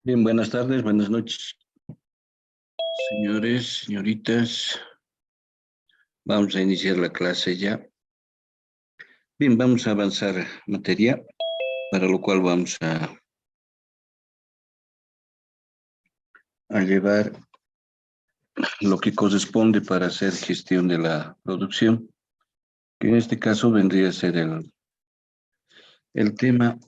Bien, buenas tardes, buenas noches, señores, señoritas. Vamos a iniciar la clase ya. Bien, vamos a avanzar materia, para lo cual vamos a llevar lo que corresponde para hacer gestión de la producción, que en este caso vendría a ser el tema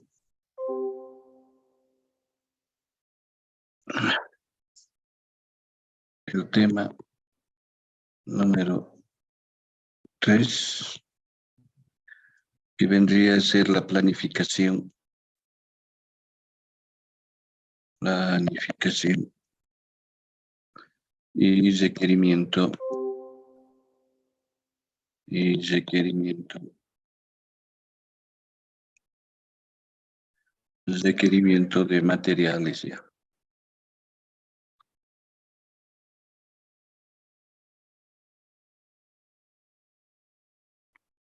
el tema número 3, que vendría a ser la planificación y requerimiento de materiales ya.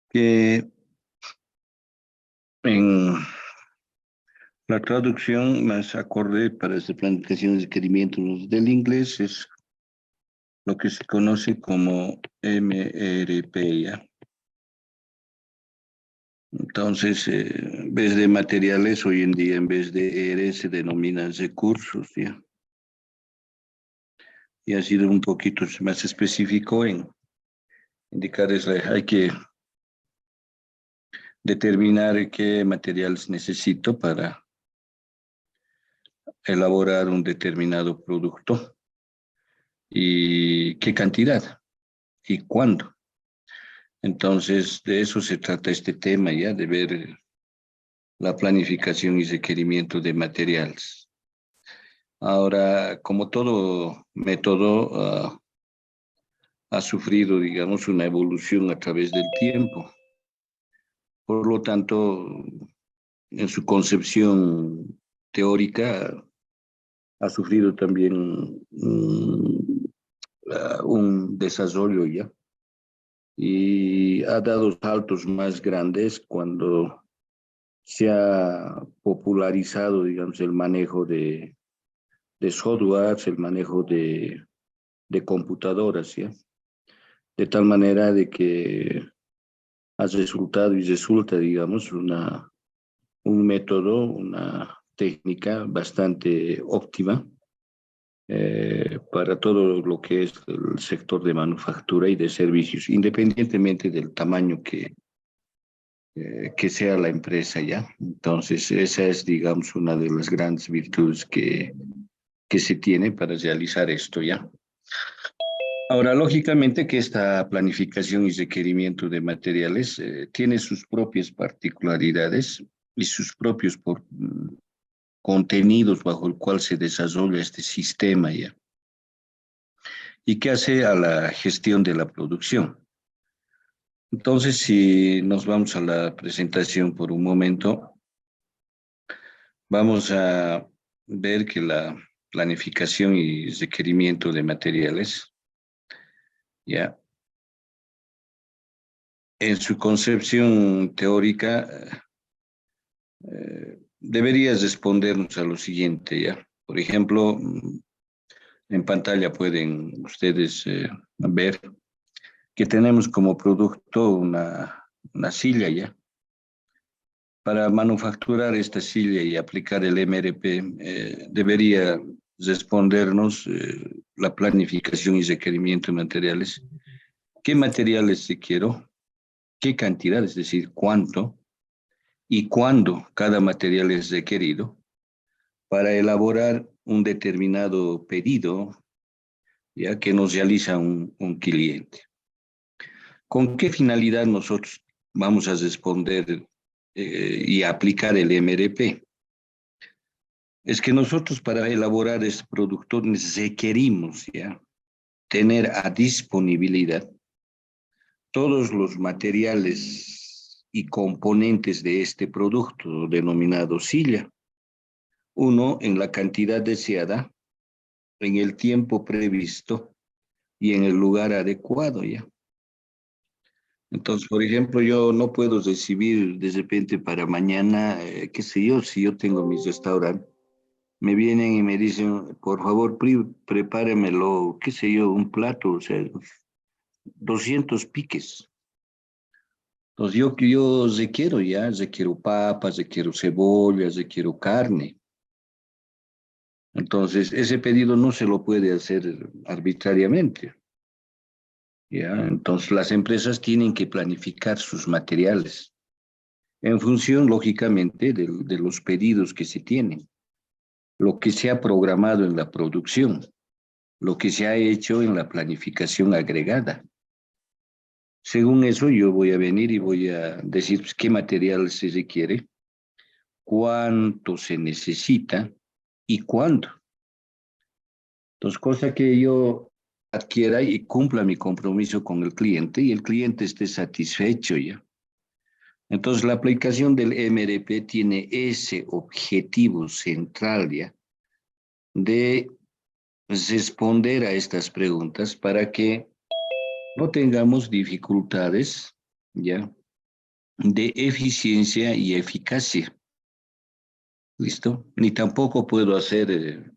Que en la traducción más acorde para esta planificación de requerimientos del inglés es lo que se conoce como MRP, ¿ya? Entonces, en vez de materiales, hoy en día en vez de ER se denominan recursos, ¿ya? Y ha sido un poquito más específico en indicarles, hay que determinar qué materiales necesito para elaborar un determinado producto y qué cantidad y cuándo. Entonces, de eso se trata este tema ya, de ver la planificación y requerimiento de materiales. Ahora, como todo método, ha sufrido, digamos, una evolución a través del tiempo. Por lo tanto, en su concepción teórica, ha sufrido también un desarrollo ya y ha dado saltos más grandes cuando se ha popularizado, digamos, el manejo de softwares, el manejo de computadoras, ¿ya? De tal manera de que ha resultado y resulta, digamos, un método, una técnica bastante óptima para todo lo que es el sector de manufactura y de servicios, independientemente del tamaño que sea la empresa ya. Entonces, esa es, digamos, una de las grandes virtudes que se tiene para realizar esto ya. Ahora, lógicamente que esta planificación y requerimiento de materiales tiene sus propias particularidades y sus propios contenidos bajo el cual se desarrolla este sistema ya. ¿Y qué hace a la gestión de la producción? Entonces, si nos vamos a la presentación por un momento, vamos a ver que la planificación y requerimiento de materiales, ya, en su concepción teórica, deberías respondernos a lo siguiente, ya. Por ejemplo, en pantalla pueden ustedes ver que tenemos como producto una silla, ya. Para manufacturar esta silla y aplicar el MRP, debería respondernos la planificación y requerimiento de materiales. ¿Qué materiales quiero? ¿Qué cantidad? Es decir, cuánto y cuándo cada material es requerido para elaborar un determinado pedido, ya que nos realiza un cliente. ¿Con qué finalidad nosotros vamos a responder y aplicar el MRP? Es que nosotros para elaborar este producto requerimos ya tener a disponibilidad todos los materiales y componentes de este producto denominado silla. Uno, en la cantidad deseada, en el tiempo previsto y en el lugar adecuado ya. Entonces, por ejemplo, yo no puedo recibir de repente para mañana, qué sé yo, si yo tengo mi restaurante, me vienen y me dicen, por favor, prepáremelo, qué sé yo, un plato, o sea, 200 piques. Entonces yo requiero ya, requiero papas, requiero cebollas, requiero carne. Entonces ese pedido no se lo puede hacer arbitrariamente. ¿Ya? Entonces las empresas tienen que planificar sus materiales en función, lógicamente, de los pedidos que se tienen, lo que se ha programado en la producción, lo que se ha hecho en la planificación agregada. Según eso, yo voy a venir y voy a decir pues, qué material se requiere, cuánto se necesita y cuándo. Entonces, cosa que yo adquiera y cumpla mi compromiso con el cliente y el cliente esté satisfecho ya. Entonces, la aplicación del MRP tiene ese objetivo central ya de responder a estas preguntas para que no tengamos dificultades ya de eficiencia y eficacia. ¿Listo? Ni tampoco puedo hacer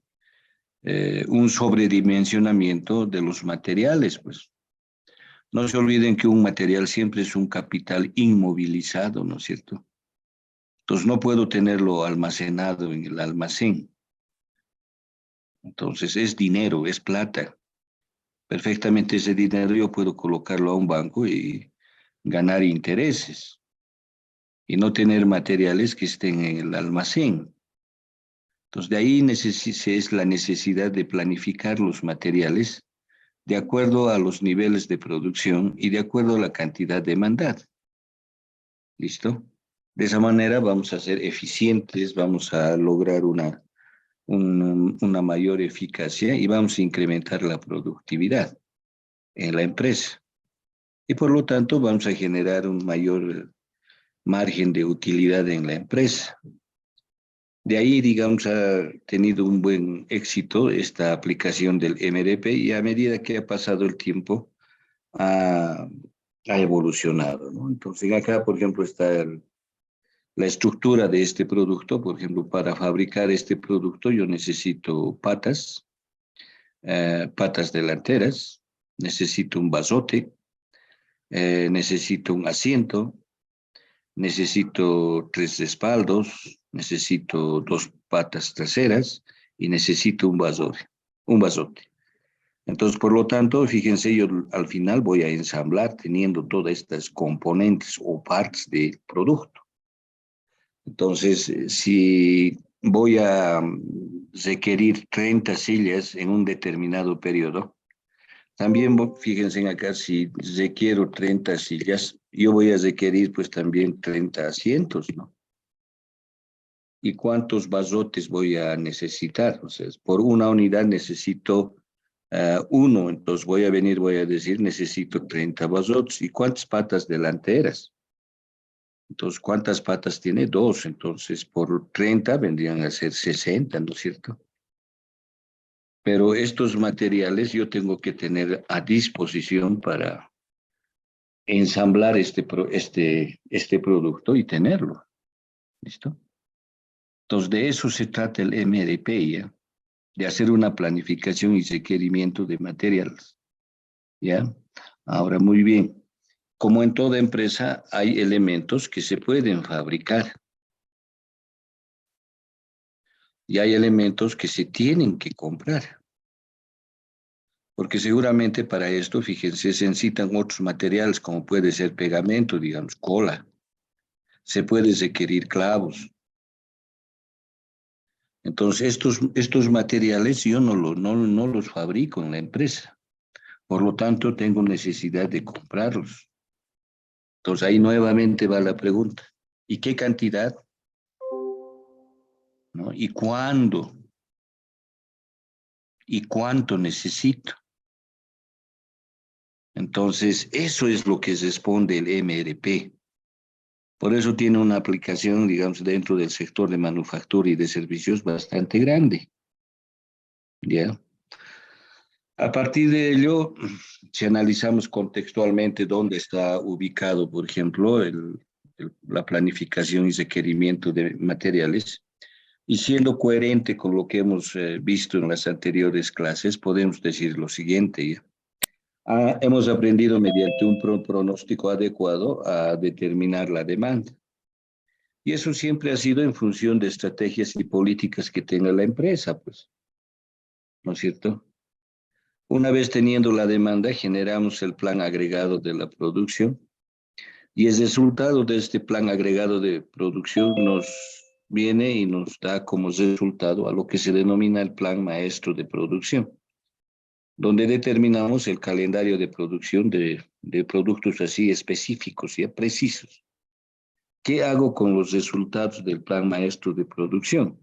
un sobredimensionamiento de los materiales, pues. No se olviden que un material siempre es un capital inmovilizado, ¿no es cierto? Entonces no puedo tenerlo almacenado en el almacén. Entonces es dinero, es plata. Perfectamente ese dinero yo puedo colocarlo a un banco y ganar intereses y no tener materiales que estén en el almacén. Entonces de ahí es la necesidad de planificar los materiales de acuerdo a los niveles de producción y de acuerdo a la cantidad demandada. ¿Listo? De esa manera vamos a ser eficientes, vamos a lograr una mayor eficacia y vamos a incrementar la productividad en la empresa. Y por lo tanto vamos a generar un mayor margen de utilidad en la empresa. De ahí, digamos, ha tenido un buen éxito esta aplicación del MRP y a medida que ha pasado el tiempo ha evolucionado, ¿no? Entonces acá, por ejemplo, está la estructura de este producto. Por ejemplo, para fabricar este producto yo necesito patas delanteras, necesito un bazote, necesito un asiento, necesito 3 respaldos, necesito 2 patas traseras y necesito un bazote. Entonces, por lo tanto, fíjense, yo al final voy a ensamblar teniendo todas estas componentes o partes del producto. Entonces, si voy a requerir 30 sillas en un determinado periodo, también fíjense acá, si requiero 30 sillas, yo voy a requerir pues también 30 asientos, ¿no? ¿Y cuántos bazotes voy a necesitar? O sea, por una unidad necesito uno, entonces voy a decir, necesito 30 bazotes. ¿Y cuántas patas delanteras? Entonces, ¿cuántas patas tiene? 2. Entonces, por 30 vendrían a ser 60, ¿no es cierto? Pero estos materiales yo tengo que tener a disposición para ensamblar este producto y tenerlo. ¿Listo? Entonces, de eso se trata el MRP, ¿ya? De hacer una planificación y requerimiento de materiales, ¿ya? Ahora, muy bien. Como en toda empresa, hay elementos que se pueden fabricar y hay elementos que se tienen que comprar. Porque seguramente para esto, fíjense, se necesitan otros materiales como puede ser pegamento, digamos, cola. Se puede requerir clavos. Entonces, estos materiales yo no los fabrico en la empresa. Por lo tanto, tengo necesidad de comprarlos. Entonces, ahí nuevamente va la pregunta. ¿Y qué cantidad? ¿No? ¿Y cuándo? ¿Y cuánto necesito? Entonces, eso es lo que responde el MRP. Por eso tiene una aplicación, digamos, dentro del sector de manufactura y de servicios bastante grande. ¿Ya? A partir de ello, si analizamos contextualmente dónde está ubicado, por ejemplo, la planificación y requerimiento de materiales, Y siendo coherente con lo que hemos visto en las anteriores clases, podemos decir lo siguiente, ¿ya? Hemos aprendido mediante un pronóstico adecuado a determinar la demanda. Y eso siempre ha sido en función de estrategias y políticas que tenga la empresa, pues, ¿no es cierto? Una vez teniendo la demanda, generamos el plan agregado de la producción y el resultado de este plan agregado de producción nos viene y nos da como resultado a lo que se denomina el plan maestro de producción, donde determinamos el calendario de producción de productos así específicos y precisos. ¿Qué hago con los resultados del plan maestro de producción?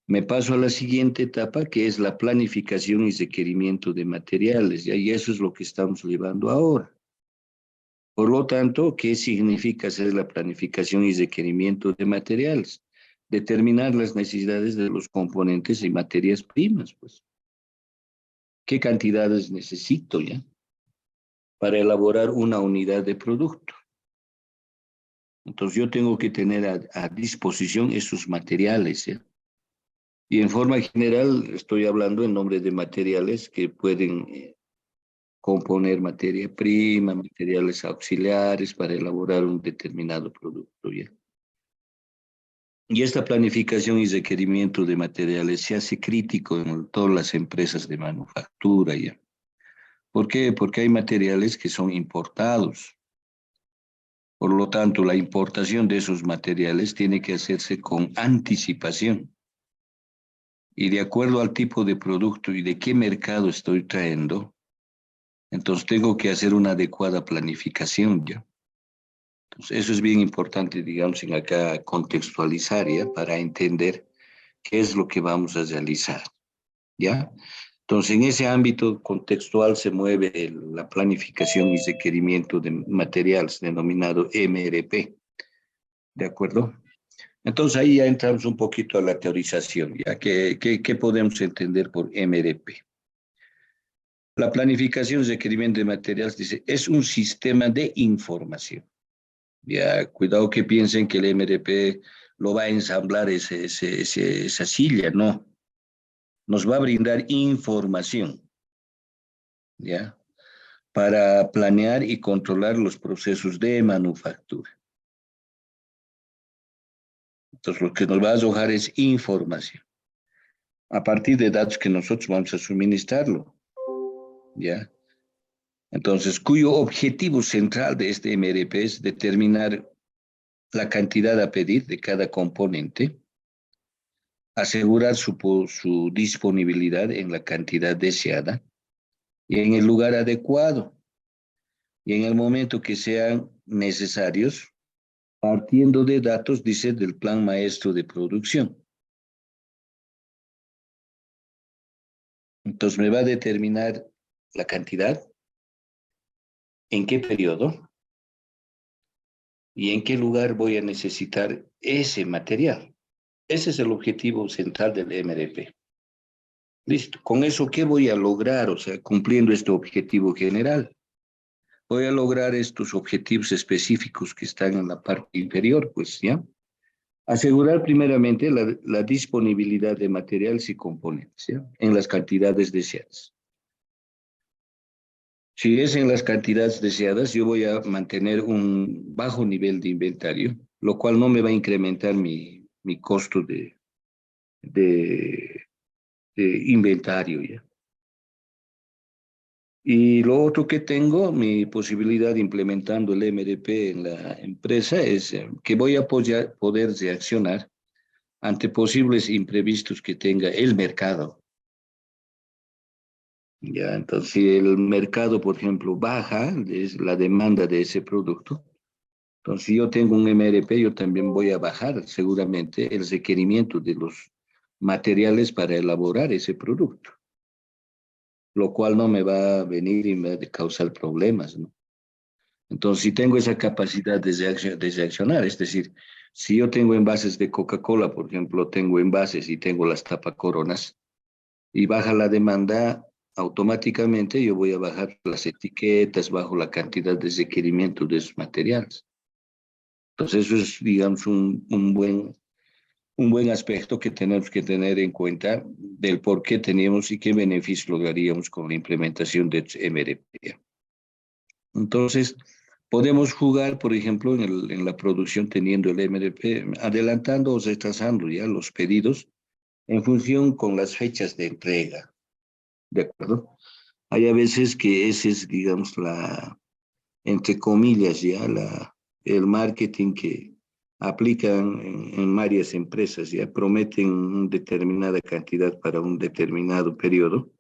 Me paso a la siguiente etapa, que es la planificación y requerimiento de materiales, ¿ya? Y eso es lo que estamos llevando ahora. Por lo tanto, ¿qué significa hacer la planificación y requerimiento de materiales? Determinar las necesidades de los componentes y materias primas, pues. ¿Qué cantidades necesito ya para elaborar una unidad de producto? Entonces yo tengo que tener a disposición esos materiales, ¿ya? Y en forma general estoy hablando en nombre de materiales que pueden componer materia prima, materiales auxiliares para elaborar un determinado producto, ¿ya? Y esta planificación y requerimiento de materiales se hace crítico en todas las empresas de manufactura, ¿ya? ¿Por qué? Porque hay materiales que son importados. Por lo tanto, la importación de esos materiales tiene que hacerse con anticipación. Y de acuerdo al tipo de producto y de qué mercado estoy trayendo, entonces tengo que hacer una adecuada planificación, ¿ya? Entonces, eso es bien importante, digamos, en acá contextualizar, ¿ya? Para entender qué es lo que vamos a realizar, ¿ya? Entonces, en ese ámbito contextual se mueve la planificación y requerimiento de materiales, denominado MRP, ¿de acuerdo? Entonces, ahí ya entramos un poquito a la teorización, ¿ya? ¿Qué podemos entender por MRP? La planificación y requerimiento de materiales, dice, es un sistema de información. Ya, cuidado que piensen que el MRP lo va a ensamblar esa silla, no. Nos va a brindar información, ¿ya? Para planear y controlar los procesos de manufactura. Entonces, lo que nos va a arrojar es información, a partir de datos que nosotros vamos a suministrarlo, ¿ya? Entonces, cuyo objetivo central de este MRP es determinar la cantidad a pedir de cada componente, asegurar su disponibilidad en la cantidad deseada y en el lugar adecuado y en el momento que sean necesarios, partiendo de datos, dice, del plan maestro de producción. Entonces me va a determinar la cantidad, en qué periodo y en qué lugar voy a necesitar ese material. Ese es el objetivo central del MRP. Listo. Con eso, ¿qué voy a lograr? O sea, cumpliendo este objetivo general. Voy a lograr estos objetivos específicos que están en la parte inferior, pues, ¿ya? Asegurar primeramente la disponibilidad de materiales y componentes, ¿ya? En las cantidades deseadas. Si es en las cantidades deseadas, yo voy a mantener un bajo nivel de inventario, lo cual no me va a incrementar mi costo de, de inventario, ¿ya? Y lo otro que tengo, mi posibilidad implementando el MRP en la empresa es que voy a poder reaccionar ante posibles imprevistos que tenga el mercado. Ya, entonces, si el mercado, por ejemplo, baja, es la demanda de ese producto, entonces si yo tengo un MRP, yo también voy a bajar seguramente el requerimiento de los materiales para elaborar ese producto, lo cual no me va a venir y me va a causar problemas, ¿no? Entonces, si tengo esa capacidad de reaccionar, es decir, si yo tengo envases de Coca-Cola, por ejemplo, tengo envases y tengo las tapacoronas, y baja la demanda, automáticamente yo voy a bajar las etiquetas bajo la cantidad de requerimiento de esos materiales. Entonces, eso es, digamos, un buen un buen aspecto que tenemos que tener en cuenta del por qué tenemos y qué beneficio lograríamos con la implementación de MRP. Entonces, podemos jugar, por ejemplo, en la producción teniendo el MRP, adelantando o retrasando ya los pedidos en función con las fechas de entrega, ¿de acuerdo? Hay a veces que ese es, digamos, entre comillas, ya el marketing que aplican en varias empresas, ya prometen una determinada cantidad para un determinado periodo,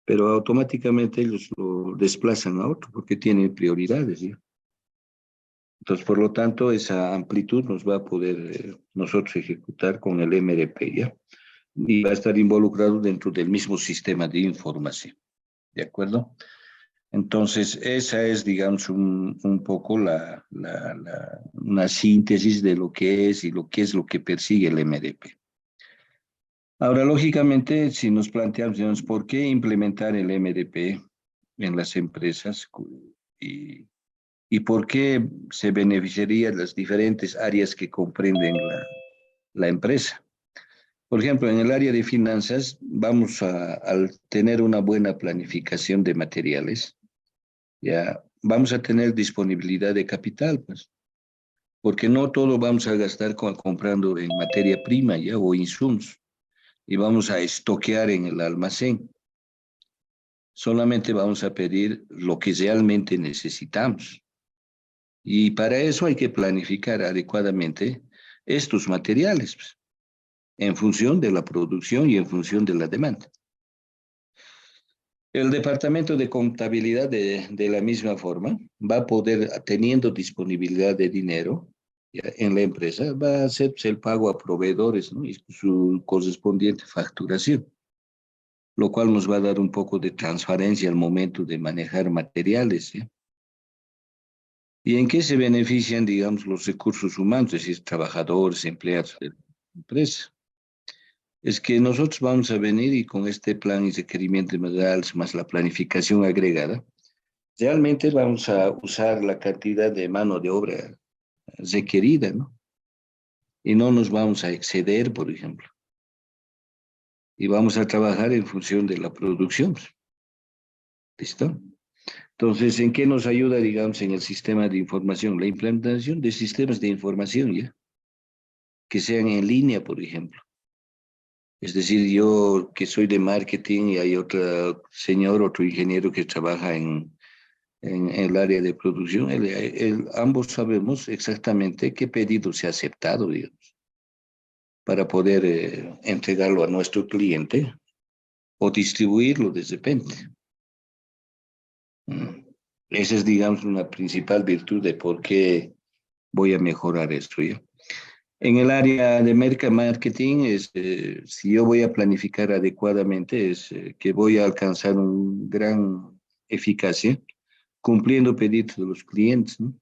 pero automáticamente ellos lo desplazan a otro porque tienen prioridades, ¿ya? Entonces, por lo tanto, esa amplitud nos va a poder nosotros ejecutar con el MRP, ¿ya? Y va a estar involucrado dentro del mismo sistema de información, ¿de acuerdo? Entonces, esa es, digamos, un poco una síntesis de lo que es y lo que es lo que persigue el MRP. Ahora, lógicamente, si nos planteamos, digamos, ¿por qué implementar el MRP en las empresas y, y por qué se beneficiarían las diferentes áreas que comprenden la empresa? Por ejemplo, en el área de finanzas, al tener una buena planificación de materiales, ya vamos a tener disponibilidad de capital, pues, porque no todo vamos a gastar comprando en materia prima ya o insumos y vamos a estoquear en el almacén. Solamente vamos a pedir lo que realmente necesitamos. Y para eso hay que planificar adecuadamente estos materiales, pues, en función de la producción y en función de la demanda. El departamento de contabilidad de la misma forma va a poder, teniendo disponibilidad de dinero ya, en la empresa, va a hacer pues, el pago a proveedores, ¿no? Y su correspondiente facturación, lo cual nos va a dar un poco de transparencia al momento de manejar materiales, ¿sí? ¿Y en qué se benefician, digamos, los recursos humanos, es decir, trabajadores, empleados de la empresa? Es que nosotros vamos a venir y con este plan y requerimientos más la planificación agregada, realmente vamos a usar la cantidad de mano de obra requerida, ¿no? Y no nos vamos a exceder, por ejemplo. Y vamos a trabajar en función de la producción. ¿Listo? Entonces, ¿en qué nos ayuda, digamos, en el sistema de información? La implementación de sistemas de información, ¿ya? Que sean en línea, por ejemplo. Es decir, yo que soy de marketing y hay otro señor, otro ingeniero que trabaja en el área de producción, ambos sabemos exactamente qué pedido se ha aceptado, digamos, para poder entregarlo a nuestro cliente o distribuirlo de repente. Esa es, digamos, una principal virtud de por qué voy a mejorar esto, ¿ya? En el área de marketing, si yo voy a planificar adecuadamente, es que voy a alcanzar un gran eficacia cumpliendo pedidos de los clientes, ¿no?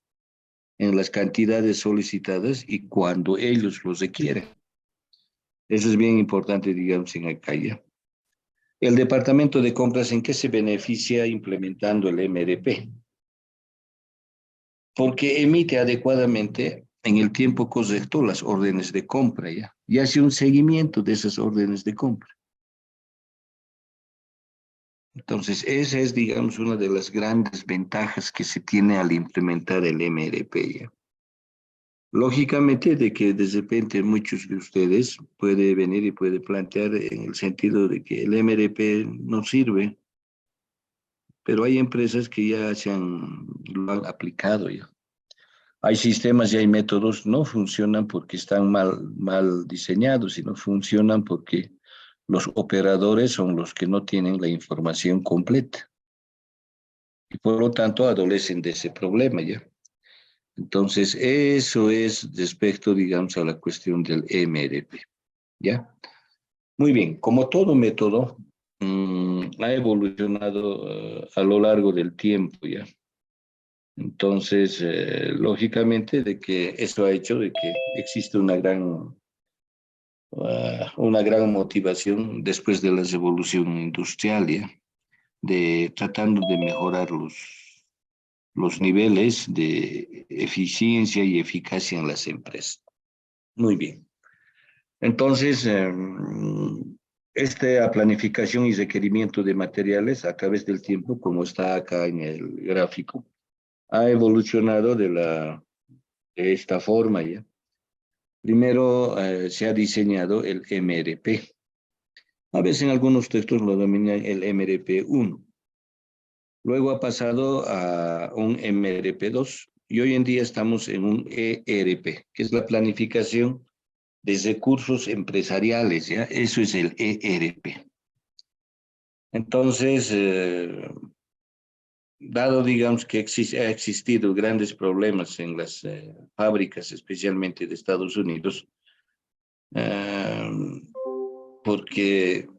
En las cantidades solicitadas y cuando ellos los requieren. Eso es bien importante, digamos, en acá ya. El departamento de compras, ¿en qué se beneficia implementando el MRP? Porque emite adecuadamente en el tiempo correcto las órdenes de compra ya, y hace un seguimiento de esas órdenes de compra. Entonces, esa es, digamos, una de las grandes ventajas que se tiene al implementar el MRP ya. Lógicamente de que de repente muchos de ustedes puede venir y puede plantear en el sentido de que el MRP no sirve, pero hay empresas que ya lo han aplicado ya. Hay sistemas y hay métodos no funcionan porque están mal diseñados y no funcionan porque los operadores son los que no tienen la información completa y por lo tanto adolecen de ese problema ya. Entonces, eso es respecto, digamos, a la cuestión del MRP, ¿ya? Muy bien, como todo método, ha evolucionado a lo largo del tiempo, ¿ya? Entonces, lógicamente, de que eso ha hecho de que existe una gran motivación después de la revolución industrial, ¿ya? De tratando de mejorar los niveles de eficiencia y eficacia en las empresas. Muy bien. Entonces, esta planificación y requerimiento de materiales a través del tiempo, como está acá en el gráfico, ha evolucionado de esta forma ya. Primero se ha diseñado el MRP. A veces en algunos textos lo denominan el MRP1. Luego ha pasado a un MRP2 y hoy en día estamos en un ERP, que es la planificación de recursos empresariales, ¿ya? Eso es el ERP. Entonces, dado, digamos, que ha existido grandes problemas en las fábricas, especialmente de Estados Unidos, eh, porque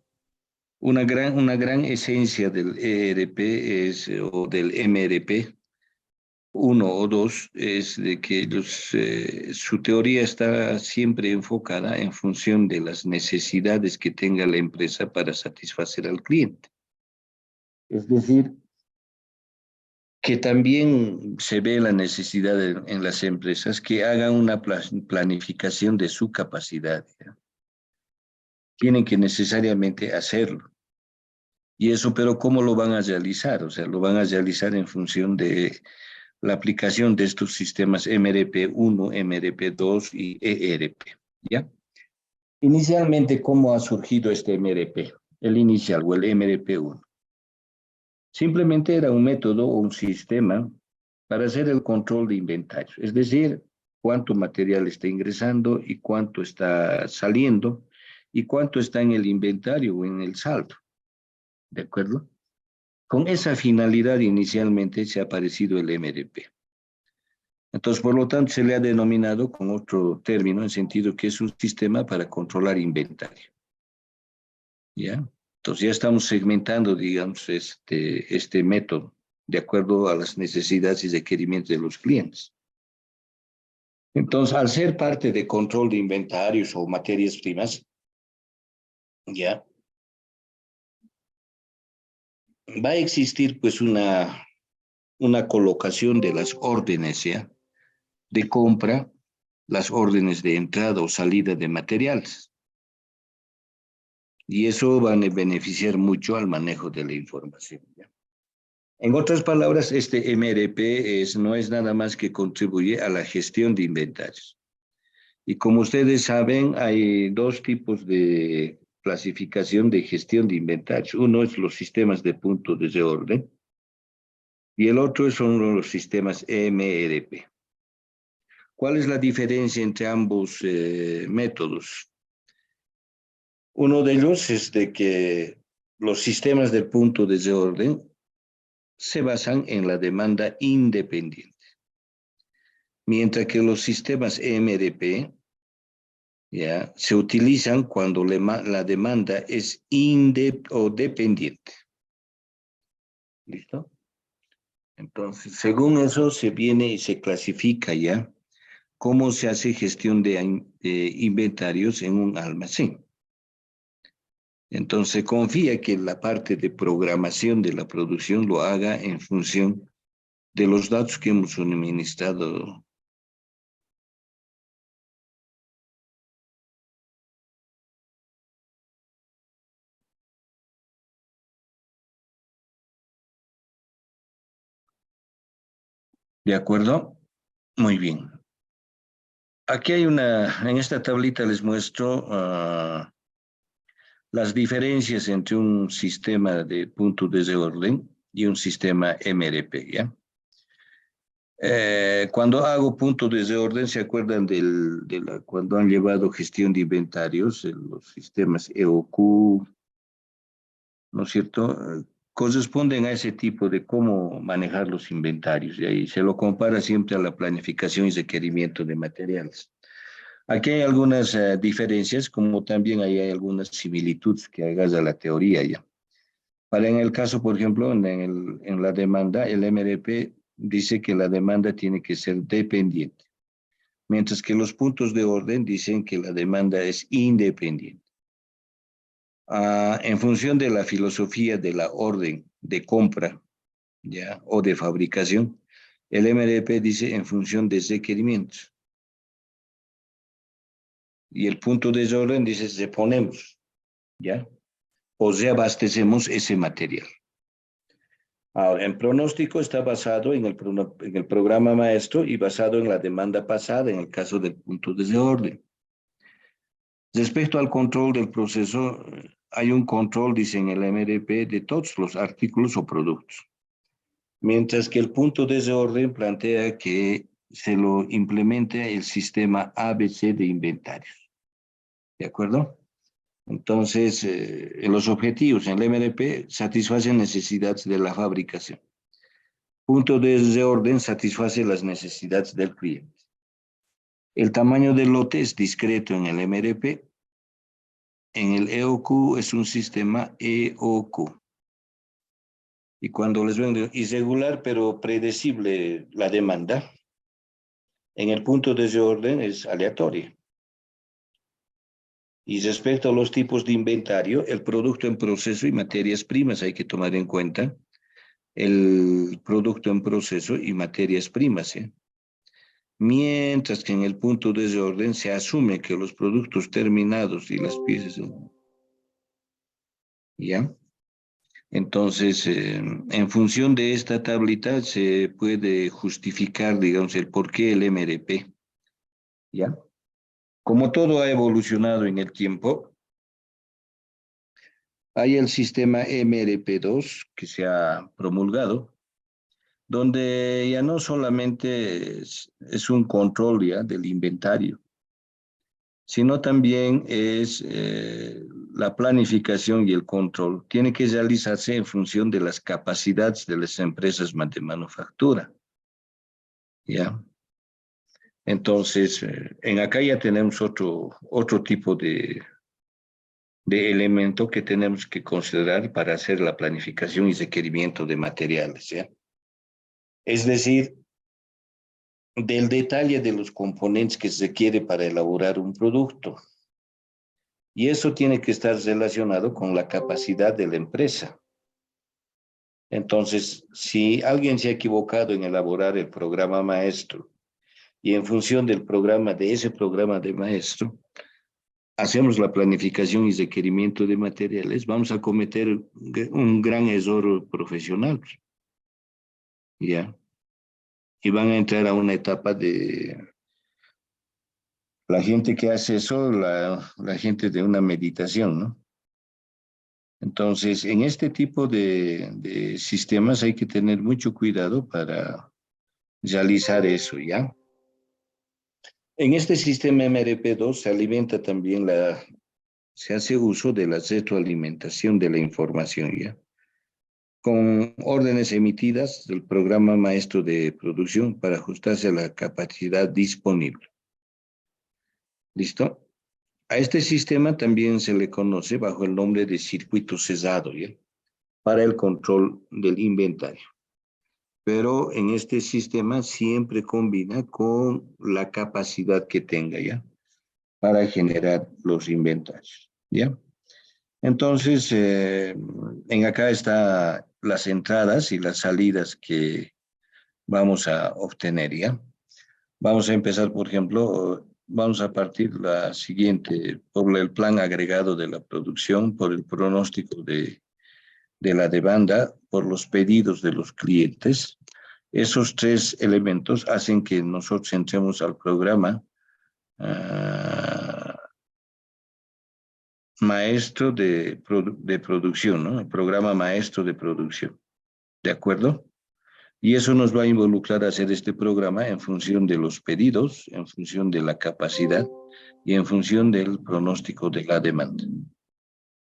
una gran esencia del ERP o del MRP, uno o dos, es de que su teoría está siempre enfocada en función de las necesidades que tenga la empresa para satisfacer al cliente. Es decir, que también se ve la necesidad en las empresas que hagan una planificación de su capacidad, ¿ya? Tienen que necesariamente hacerlo. Y eso, pero ¿cómo lo van a realizar? O sea, lo van a realizar en función de la aplicación de estos sistemas MRP1, MRP2 y ERP, ¿ya? Inicialmente, ¿cómo ha surgido este MRP? El inicial o el MRP1. Simplemente era un método o un sistema para hacer el control de inventarios, es decir, cuánto material está ingresando y cuánto está saliendo y cuánto está en el inventario o en el saldo, ¿de acuerdo? Con esa finalidad inicialmente se ha aparecido el MRP. Entonces, por lo tanto, se le ha denominado con otro término, en sentido que es un sistema para controlar inventario, ¿ya? Entonces, ya estamos segmentando, digamos, este método de acuerdo a las necesidades y requerimientos de los clientes. Entonces, al ser parte de control de inventarios o materias primas, ya va a existir pues una colocación de las órdenes, ¿ya? De compra, las órdenes de entrada o salida de materiales. Y eso va a beneficiar mucho al manejo de la información, ¿ya? En otras palabras, este MRP no es nada más que contribuye a la gestión de inventarios. Y como ustedes saben, hay dos tipos de clasificación de gestión de inventarios. Uno es los sistemas de punto de orden y el otro son los sistemas MRP. ¿Cuál es la diferencia entre ambos métodos? Uno de ellos es de que los sistemas de punto de orden se basan en la demanda independiente, mientras que los sistemas MRP ya se utilizan cuando la demanda es dependiente. ¿Listo? Entonces, según eso se viene y se clasifica ya cómo se hace gestión de inventarios en un almacén. Entonces, confía que la parte de programación de la producción lo haga en función de los datos que hemos suministrado. ¿De acuerdo? Muy bien. Aquí hay en esta tablita les muestro las diferencias entre un sistema de punto de orden y un sistema MRP, ¿ya? Cuando hago punto de orden, ¿se acuerdan cuando han llevado gestión de inventarios, los sistemas EOQ, ¿no es cierto? Corresponden a ese tipo de cómo manejar los inventarios, y ahí se lo compara siempre a la planificación y requerimiento de materiales. Aquí hay algunas diferencias, como también hay algunas similitudes que hagas a la teoría ya. Para en el caso, por ejemplo, en la demanda, el MRP dice que la demanda tiene que ser dependiente, mientras que los puntos de orden dicen que la demanda es independiente. En función de la filosofía de la orden de compra, ¿ya? O de fabricación, el MRP dice en función de requerimientos. y el punto de desorden dice, reponemos, ¿ya? O reabastecemos ese material. Ahora, el pronóstico está basado en el programa maestro y basado en la demanda pasada, en el caso del punto de desorden. Respecto al control del proceso, hay un control, dice en el MRP, de todos los artículos o productos. Mientras que el punto de desorden plantea que se lo implemente el sistema ABC de inventarios. ¿De acuerdo? Entonces, los objetivos en el MRP satisfacen necesidades de la fabricación. Punto de desorden satisface las necesidades del cliente. El tamaño del lote es discreto en el MRP. En el EOQ es un sistema EOQ. Y cuando les vendo irregular pero predecible la demanda, en el punto de desorden es aleatoria. Y respecto a los tipos de inventario, el producto en proceso y materias primas hay que tomar en cuenta el producto en proceso y materias primas, ¿eh? Mientras que en el punto de desorden se asume que los productos terminados y las piezas, ¿ya? Entonces, en función de esta tablita se puede justificar, digamos, el por qué el MRP, ¿ya? Como todo ha evolucionado en el tiempo, hay el sistema MRP2 que se ha promulgado, donde ya no solamente es un control ya del inventario, sino también es la planificación y el control. Tiene que realizarse en función de las capacidades de las empresas de manufactura, ¿ya? Entonces, en acá ya tenemos otro tipo de elemento que tenemos que considerar para hacer la planificación y requerimiento de materiales, ¿ya? Es decir, del detalle de los componentes que se requiere para elaborar un producto. Y eso tiene que estar relacionado con la capacidad de la empresa. Entonces, si alguien se ha equivocado en elaborar el programa maestro y en función del programa, de ese programa de maestro, hacemos la planificación y requerimiento de materiales, vamos a cometer un gran error profesional, ¿ya? Y van a entrar a una etapa de la gente que hace eso, la gente de una meditación, ¿no? Entonces, en este tipo de sistemas hay que tener mucho cuidado para realizar eso, ¿ya? En este sistema MRP2 se alimenta también se hace uso de la retroalimentación de la información, ¿ya? Con órdenes emitidas del programa maestro de producción para ajustarse a la capacidad disponible. ¿Listo? A este sistema también se le conoce bajo el nombre de circuito cerrado, ¿ya? Para el control del inventario. Pero en este sistema siempre combina con la capacidad que tenga, ¿ya? Para generar los inventarios, ¿ya? Entonces, en acá están las entradas y las salidas que vamos a obtener, ¿ya? Vamos a empezar, por ejemplo, vamos a partir la siguiente, por el plan agregado de la producción, por el pronóstico de la demanda, por los pedidos de los clientes. Esos tres elementos hacen que nosotros entremos al programa maestro de producción, ¿no? El programa maestro de producción, ¿de acuerdo? Y eso nos va a involucrar a hacer este programa en función de los pedidos, en función de la capacidad y en función del pronóstico de la demanda.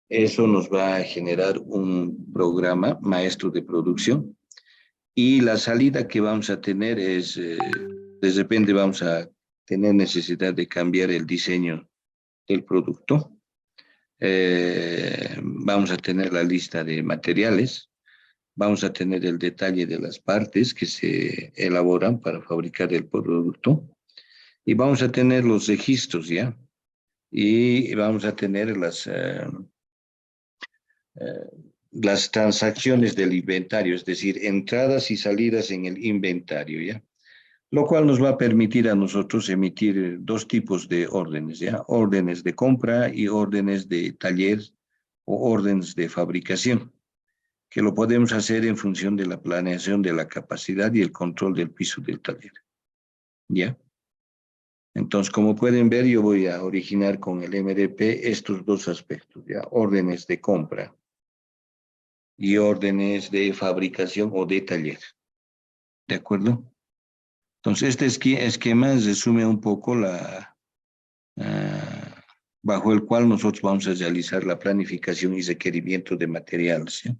Eso nos va a generar un programa maestro de producción y la salida que vamos a tener es, de repente vamos a tener necesidad de cambiar el diseño del producto. Vamos a tener la lista de materiales, vamos a tener el detalle de las partes que se elaboran para fabricar el producto y vamos a tener los registros, ¿ya? Y vamos a tener las transacciones del inventario, es decir, entradas y salidas en el inventario, ¿ya? lo cual nos va a permitir a nosotros emitir dos tipos de órdenes, ¿ya? Órdenes de compra y órdenes de taller o órdenes de fabricación, que lo podemos hacer en función de la planeación de la capacidad y el control del piso del taller, ¿ya? Entonces, como pueden ver, yo voy a originar con el MRP estos dos aspectos, ¿ya? Órdenes de compra y órdenes de fabricación o de taller, ¿de acuerdo? Entonces, este esquema resume un poco bajo el cual nosotros vamos a realizar la planificación y requerimiento de materiales, ¿sí?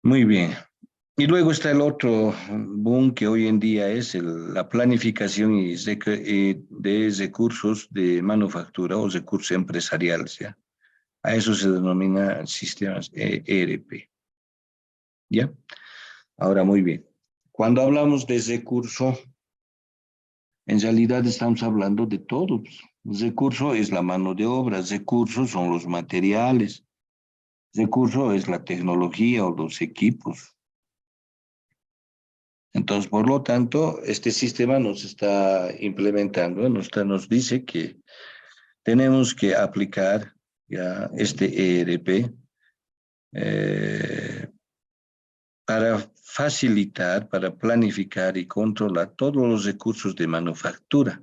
Muy bien. Y luego está el otro boom que hoy en día es la planificación de recursos de manufactura o recursos empresariales, ¿ya? A eso se denomina sistemas ERP, ¿ya? Ahora, muy bien. Cuando hablamos de recurso, en realidad estamos hablando de todo. Recurso es la mano de obra, recursos son los materiales, recurso es la tecnología o los equipos. Entonces, por lo tanto, este sistema nos está implementando, nos dice que tenemos que aplicar ya este ERP eh, para facilitar, para planificar y controlar todos los recursos de manufactura,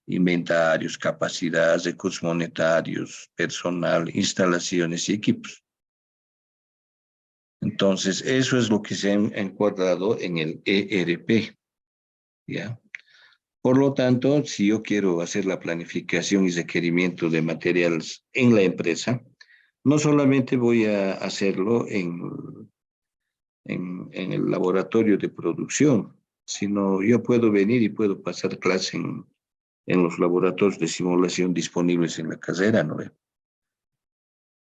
inventarios, capacidad, recursos monetarios, personal, instalaciones y equipos. Entonces, eso es lo que se ha encuadrado en el ERP, ¿ya? Por lo tanto, si yo quiero hacer la planificación y requerimiento de materiales en la empresa, no solamente voy a hacerlo en el laboratorio de producción, sino yo puedo venir y puedo pasar clase en los laboratorios de simulación disponibles en la carrera, ¿no?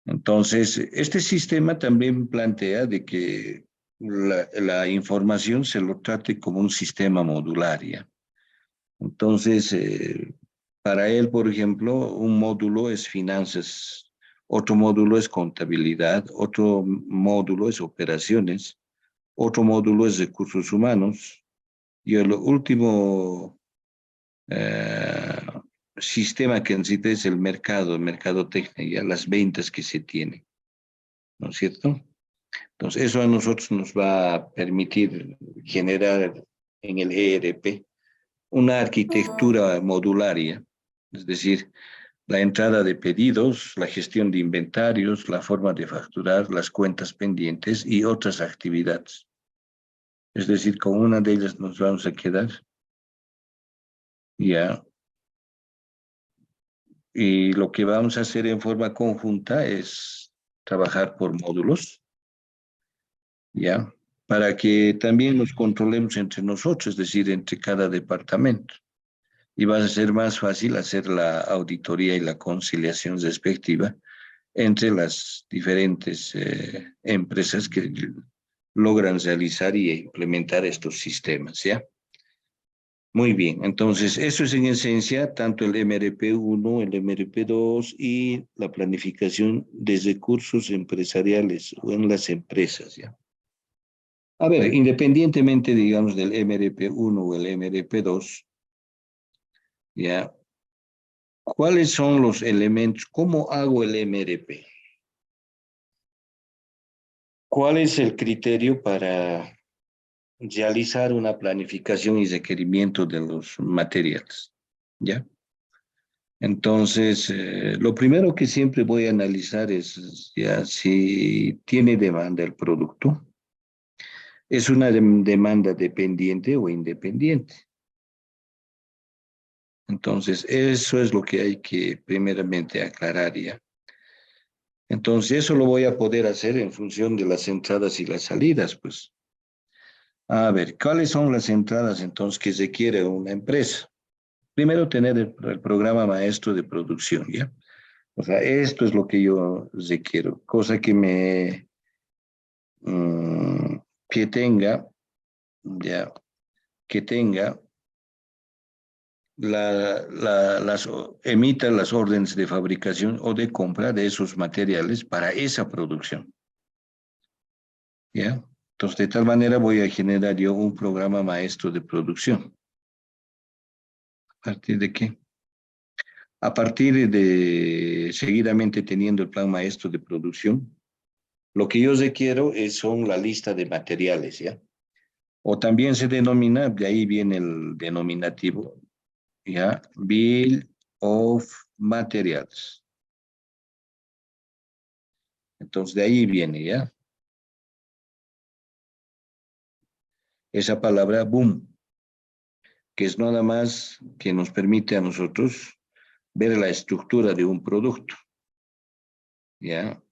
Entonces, este sistema también plantea de que la información se lo trate como un sistema modular, ¿ya? Entonces, para él, por ejemplo, un módulo es finanzas, otro módulo es contabilidad, otro módulo es operaciones, otro módulo es recursos humanos y el último eh, sistema que necesita es el mercadotecnia, las ventas que se tienen, ¿no es cierto? Entonces, eso a nosotros nos va a permitir generar en el ERP una arquitectura modularia, es decir, la entrada de pedidos, la gestión de inventarios, la forma de facturar, las cuentas pendientes y otras actividades. Es decir, con una de ellas nos vamos a quedar ya. Y lo que vamos a hacer en forma conjunta es trabajar por módulos, ya, para que también nos controlemos entre nosotros, es decir, entre cada departamento. Y va a ser más fácil hacer la auditoría y la conciliación respectiva entre las diferentes empresas que logran realizar y implementar estos sistemas, ¿ya? Muy bien, entonces eso es en esencia tanto el MRP1, el MRP2 y la planificación de recursos empresariales o en las empresas, ¿ya? A ver, independientemente, digamos, del MRP1 o el MRP2, ¿ya? ¿Cuáles son los elementos? ¿Cómo hago el MRP? ¿Cuál es el criterio para realizar una planificación y requerimiento de los materiales? ¿Ya? Entonces, lo primero que siempre voy a analizar es ya si tiene demanda el producto. ¿Es una demanda dependiente o independiente? Entonces, eso es lo que hay que primeramente aclarar ya. Entonces, eso lo voy a poder hacer en función de las entradas y las salidas, pues. A ver, ¿cuáles son las entradas entonces que requiere una empresa? Primero, tener el programa maestro de producción, ¿ya? O sea, esto es lo que yo requiero, cosa que mm, que tenga, ya, que tenga emita las órdenes de fabricación o de compra de esos materiales para esa producción, ¿ya? Entonces, de tal manera voy a generar yo un programa maestro de producción. ¿A partir de qué? A partir de seguidamente teniendo el plan maestro de producción, lo que yo requiero son la lista de materiales, ¿ya? O también se denomina, de ahí viene el denominativo, ¿ya? Bill of Materials. Entonces, de ahí viene, ¿ya? Esa palabra boom, que es nada más que nos permite a nosotros ver la estructura de un producto, ¿ya?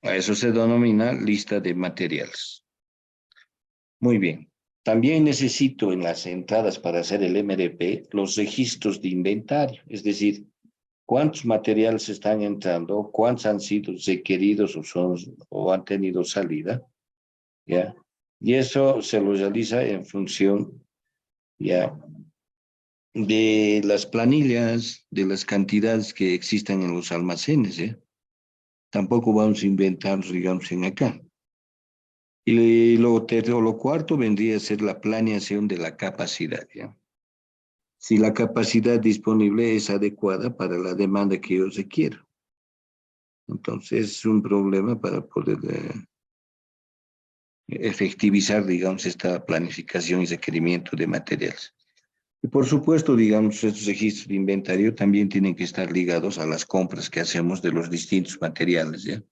A eso se denomina lista de materiales. Muy bien. También necesito en las entradas para hacer el MRP los registros de inventario, es decir, cuántos materiales están entrando, cuántos han sido requeridos o han tenido salida, ¿ya? Y eso se lo realiza en función, ¿ya? De las planillas, de las cantidades que existan en los almacenes, ¿eh? Tampoco vamos a inventarnos, digamos, en acá. Y lo cuarto vendría a ser la planeación de la capacidad, ¿ya? Si la capacidad disponible es adecuada para la demanda que yo requiero. Entonces es un problema para poder efectivizar, digamos, esta planificación y requerimiento de materiales. Y por supuesto, digamos, estos registros de inventario también tienen que estar ligados a las compras que hacemos de los distintos materiales, ¿ya?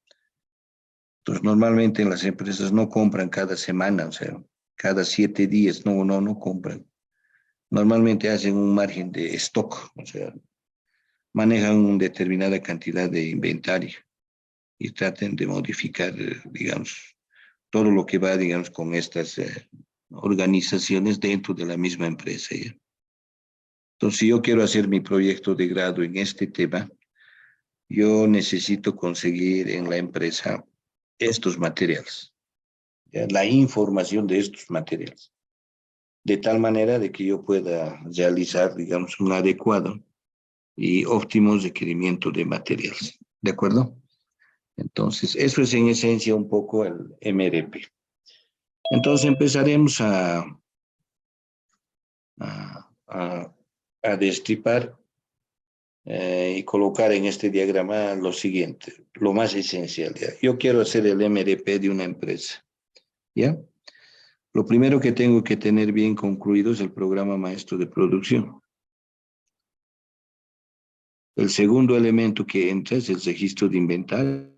Entonces, normalmente las empresas no compran cada semana, o sea, cada 7 días, no compran. Normalmente hacen un margen de stock, o sea, manejan una determinada cantidad de inventario y traten de modificar, digamos, todo lo que va, digamos, con estas organizaciones dentro de la misma empresa, ¿ya? Entonces, si yo quiero hacer mi proyecto de grado en este tema, yo necesito conseguir en la empresa estos materiales, ¿ya? La información de estos materiales, de tal manera de que yo pueda realizar, digamos, un adecuado y óptimo requerimiento de materiales. ¿De acuerdo? Entonces, eso es en esencia un poco el MRP. Entonces empezaremos a, a, a destripar y colocar en este diagrama lo siguiente, lo más esencial, ¿ya? Yo quiero hacer el MRP de una empresa, ¿ya? Lo primero que tengo que tener bien concluido es el programa maestro de producción. El segundo elemento que entra es el registro de inventario.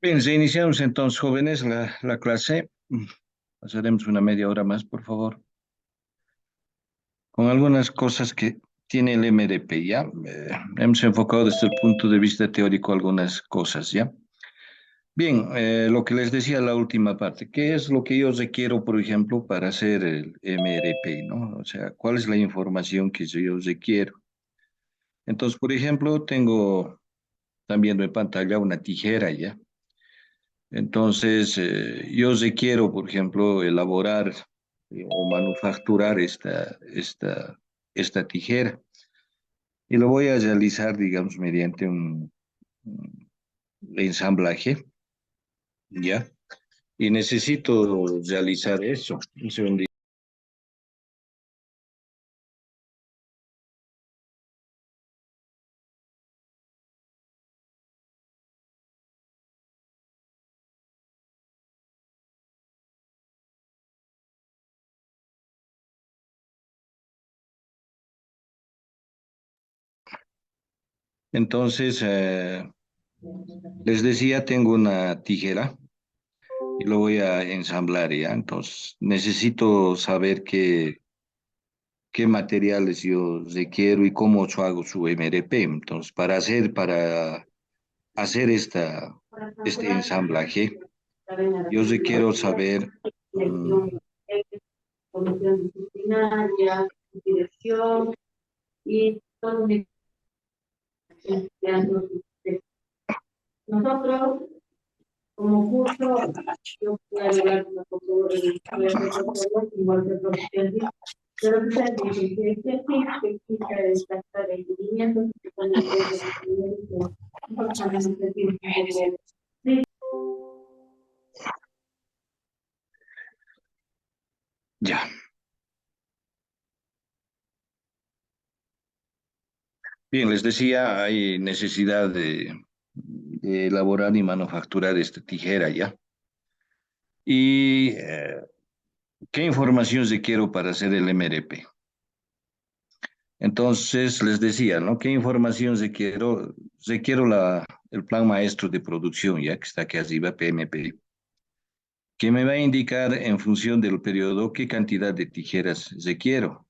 Bien, si iniciamos entonces, jóvenes, la clase. Pasaremos una media hora más, por favor, con algunas cosas que tiene el MRP, ¿ya? Hemos enfocado desde el punto de vista teórico algunas cosas, ¿ya? Bien, lo que les decía la última parte, ¿qué es lo que yo requiero, por ejemplo, para hacer el MRP, ¿no? O sea, ¿cuál es la información que yo requiero? Entonces, por ejemplo, tengo también en pantalla una tijera, ¿ya? Entonces, yo requiero, por ejemplo, elaborar o manufacturar esta tijera y lo voy a realizar, digamos, mediante un ensamblaje, ¿ya? Y necesito realizar eso. Un segundito. Entonces, les decía, tengo una tijera y lo voy a ensamblar, ¿ya? Entonces, necesito saber qué materiales yo requiero y cómo yo hago su MRP. Entonces, para hacer este ensamblaje, yo requiero saber, comisión disciplinaria, dirección y todo un estudiando sus textos. Nosotros, como curso, yo voy a llevar una poco de igual que profesional, pero que se dice que que existe esta de rendimientos que están en el ya. Bien, les decía, hay necesidad de elaborar y manufacturar esta tijera, ¿ya? ¿Y qué información requiero para hacer el MRP? Entonces, les decía, ¿no? ¿Qué información requiero? Requiero el plan maestro de producción, ya que está aquí arriba, PMP, que me va a indicar en función del periodo qué cantidad de tijeras requiero.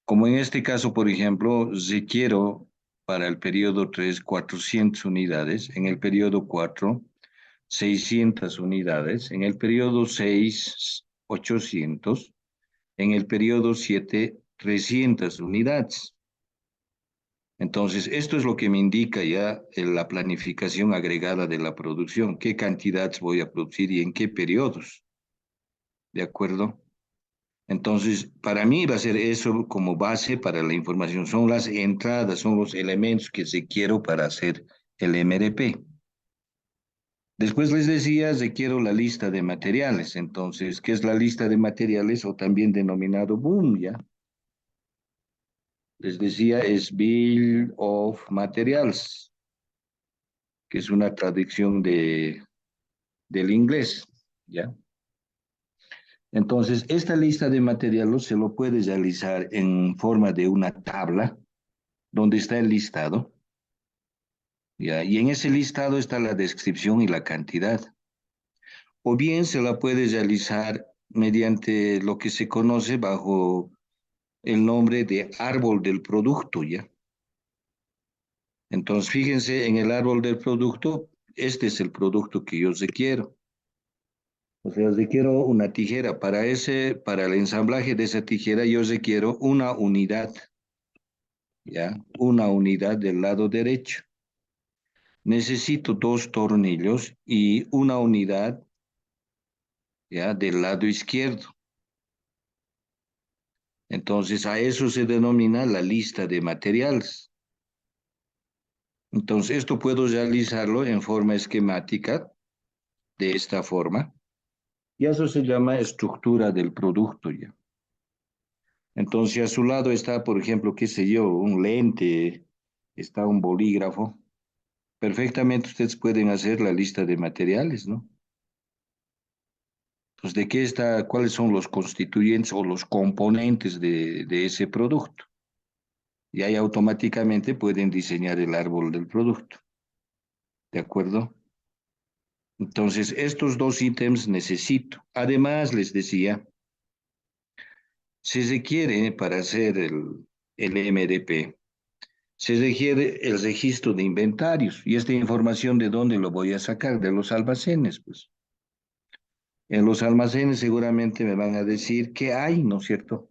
Como en este caso, por ejemplo, requiero para el periodo 3 400 unidades, en el periodo 4 600 unidades, en el periodo 6 800, en el periodo 7 300 unidades. Entonces, esto es lo que me indica ya la planificación agregada de la producción, qué cantidades voy a producir y en qué periodos, ¿de acuerdo? Entonces, para mí va a ser eso como base para la información, son las entradas, son los elementos que se quiero para hacer el MRP. Después les decía, requiero la lista de materiales, entonces, ¿qué es la lista de materiales o también denominado BOOM, ya? Les decía, es Bill of Materials, que es una traducción del inglés, ¿ya? Entonces, esta lista de materiales se lo puede realizar en forma de una tabla donde está el listado, ¿ya? Y en ese listado está la descripción y la cantidad. O bien se la puede realizar mediante lo que se conoce bajo el nombre de árbol del producto, ¿ya? Entonces, fíjense en el árbol del producto, este es el producto que yo requiero. O sea, requiero una tijera. Para el ensamblaje de esa tijera, yo requiero una unidad, ¿ya? Una unidad del lado derecho. Necesito dos tornillos y una unidad, ¿ya? Del lado izquierdo. Entonces, a eso se denomina la lista de materiales. Entonces, esto puedo realizarlo en forma esquemática, de esta forma, y eso se llama estructura del producto ya. Entonces, a su lado está, por ejemplo, qué sé yo, un lente, está un bolígrafo. Perfectamente ustedes pueden hacer la lista de materiales, ¿no? Pues de qué está, cuáles son los constituyentes o los componentes de ese producto. Y ahí automáticamente pueden diseñar el árbol del producto. ¿De acuerdo? Entonces, estos dos ítems necesito. Además, les decía, se requiere para hacer el MRP, se requiere el registro de inventarios. ¿Y esta información de dónde lo voy a sacar? De los almacenes, pues. En los almacenes seguramente me van a decir qué hay, ¿no es cierto?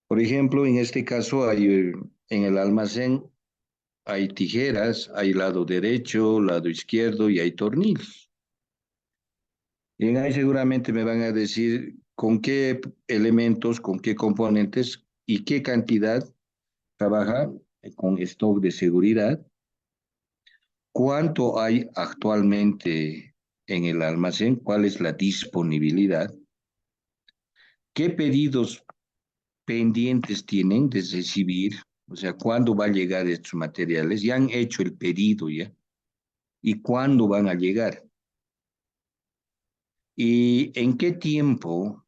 Por ejemplo, en este caso hay en el almacén hay tijeras, hay lado derecho, lado izquierdo y hay tornillos. Y en ahí seguramente me van a decir con qué elementos, con qué componentes y qué cantidad trabaja con stock de seguridad, cuánto hay actualmente en el almacén, cuál es la disponibilidad, qué pedidos pendientes tienen de recibir, o sea, cuándo va a llegar estos materiales, ya han hecho el pedido ya, y cuándo van a llegar, y en qué tiempo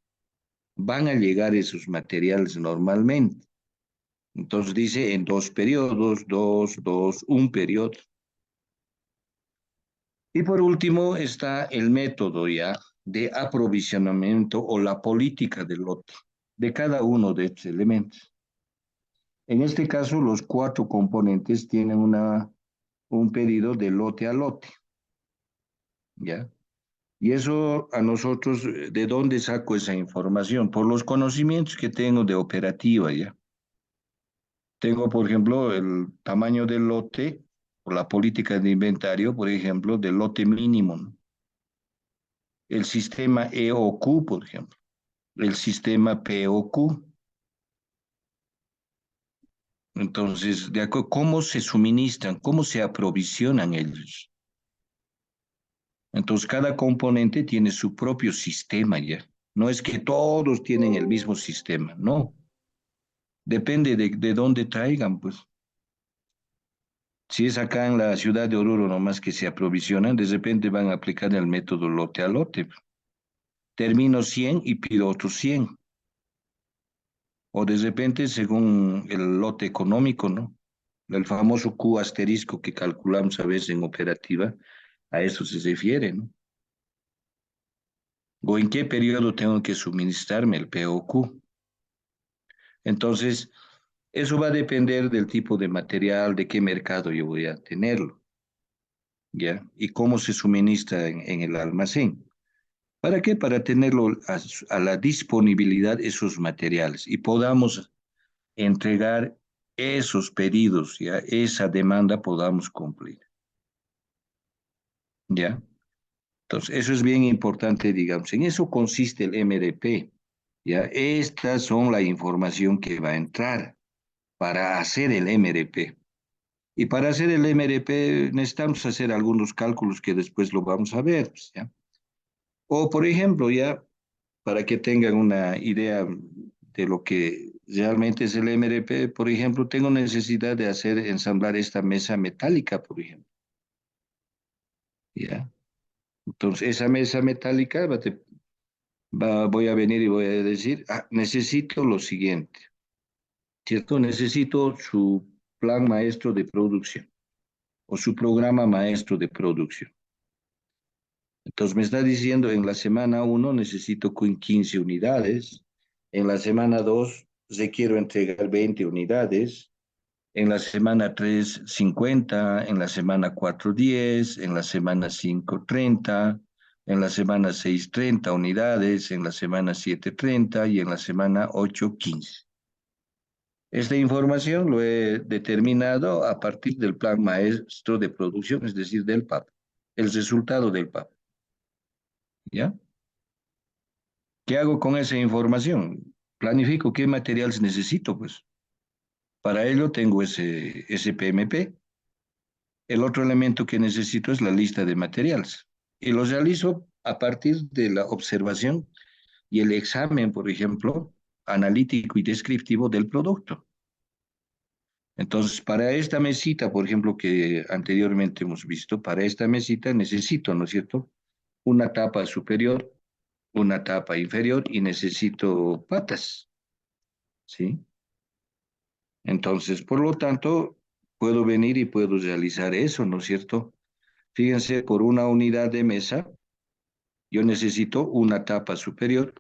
van a llegar esos materiales normalmente. Entonces dice en dos periodos, un periodo. Y por último está el método ya de aprovisionamiento o la política del lote de cada uno de estos elementos. En este caso, los cuatro componentes tienen un pedido de lote a lote, ¿ya? Y eso a nosotros, ¿de dónde saco esa información? Por los conocimientos que tengo de operativa, ¿ya? Tengo, por ejemplo, el tamaño del lote, o la política de inventario, por ejemplo, del lote mínimo, ¿no? El sistema EOQ, por ejemplo, el sistema POQ. Entonces, de acuerdo, ¿cómo se suministran, cómo se aprovisionan ellos? Entonces, cada componente tiene su propio sistema ya. No es que todos tienen el mismo sistema, no. Depende de dónde traigan, pues. Si es acá en la ciudad de Oruro nomás que se aprovisionan, de repente van a aplicar el método lote a lote. Termino 100 y pido otros 100. O de repente, según el lote económico, ¿no? El famoso Q asterisco que calculamos a veces en operativa, a eso se refiere, ¿no? O en qué periodo tengo que suministrarme el POQ. Entonces, eso va a depender del tipo de material, de qué mercado yo voy a tenerlo, ¿ya? Y cómo se suministra en el almacén. ¿Para qué? Para tenerlo a la disponibilidad esos materiales y podamos entregar esos pedidos, ¿ya? Esa demanda podamos cumplir, ¿ya? Entonces, eso es bien importante, digamos. En eso consiste el MRP, ¿ya? Estas son la información que va a entrar para hacer el MRP. Y para hacer el MRP necesitamos hacer algunos cálculos que después lo vamos a ver, pues, ¿ya? O, por ejemplo, ya para que tengan una idea de lo que realmente es el MRP, por ejemplo, tengo necesidad de hacer, ensamblar esta mesa metálica, por ejemplo, ¿ya? Entonces, esa mesa metálica voy a venir y voy a decir, necesito lo siguiente, ¿cierto? Necesito su plan maestro de producción o su programa maestro de producción. Entonces me está diciendo, en la semana uno necesito 15 unidades, en la semana 2 requiero entregar 20 unidades, en la semana 3 50, en la semana 4 10, en la semana 5 30, en la semana 6 30 unidades, en la semana 7 30 y en la semana 8 15. Esta información lo he determinado a partir del plan maestro de producción, es decir, del PAP, el resultado del PAP, ¿ya? ¿Qué hago con esa información? Planifico qué materiales necesito, pues. Para ello tengo ese PMP. El otro elemento que necesito es la lista de materiales. Y los realizo a partir de la observación y el examen, por ejemplo, analítico y descriptivo del producto. Entonces, para esta mesita, por ejemplo, que anteriormente hemos visto, para esta mesita necesito, ¿no es cierto? Una tapa superior, una tapa inferior y necesito patas, ¿sí? Entonces, por lo tanto, puedo venir y puedo realizar eso, ¿no es cierto? Fíjense, por una unidad de mesa, yo necesito una tapa superior,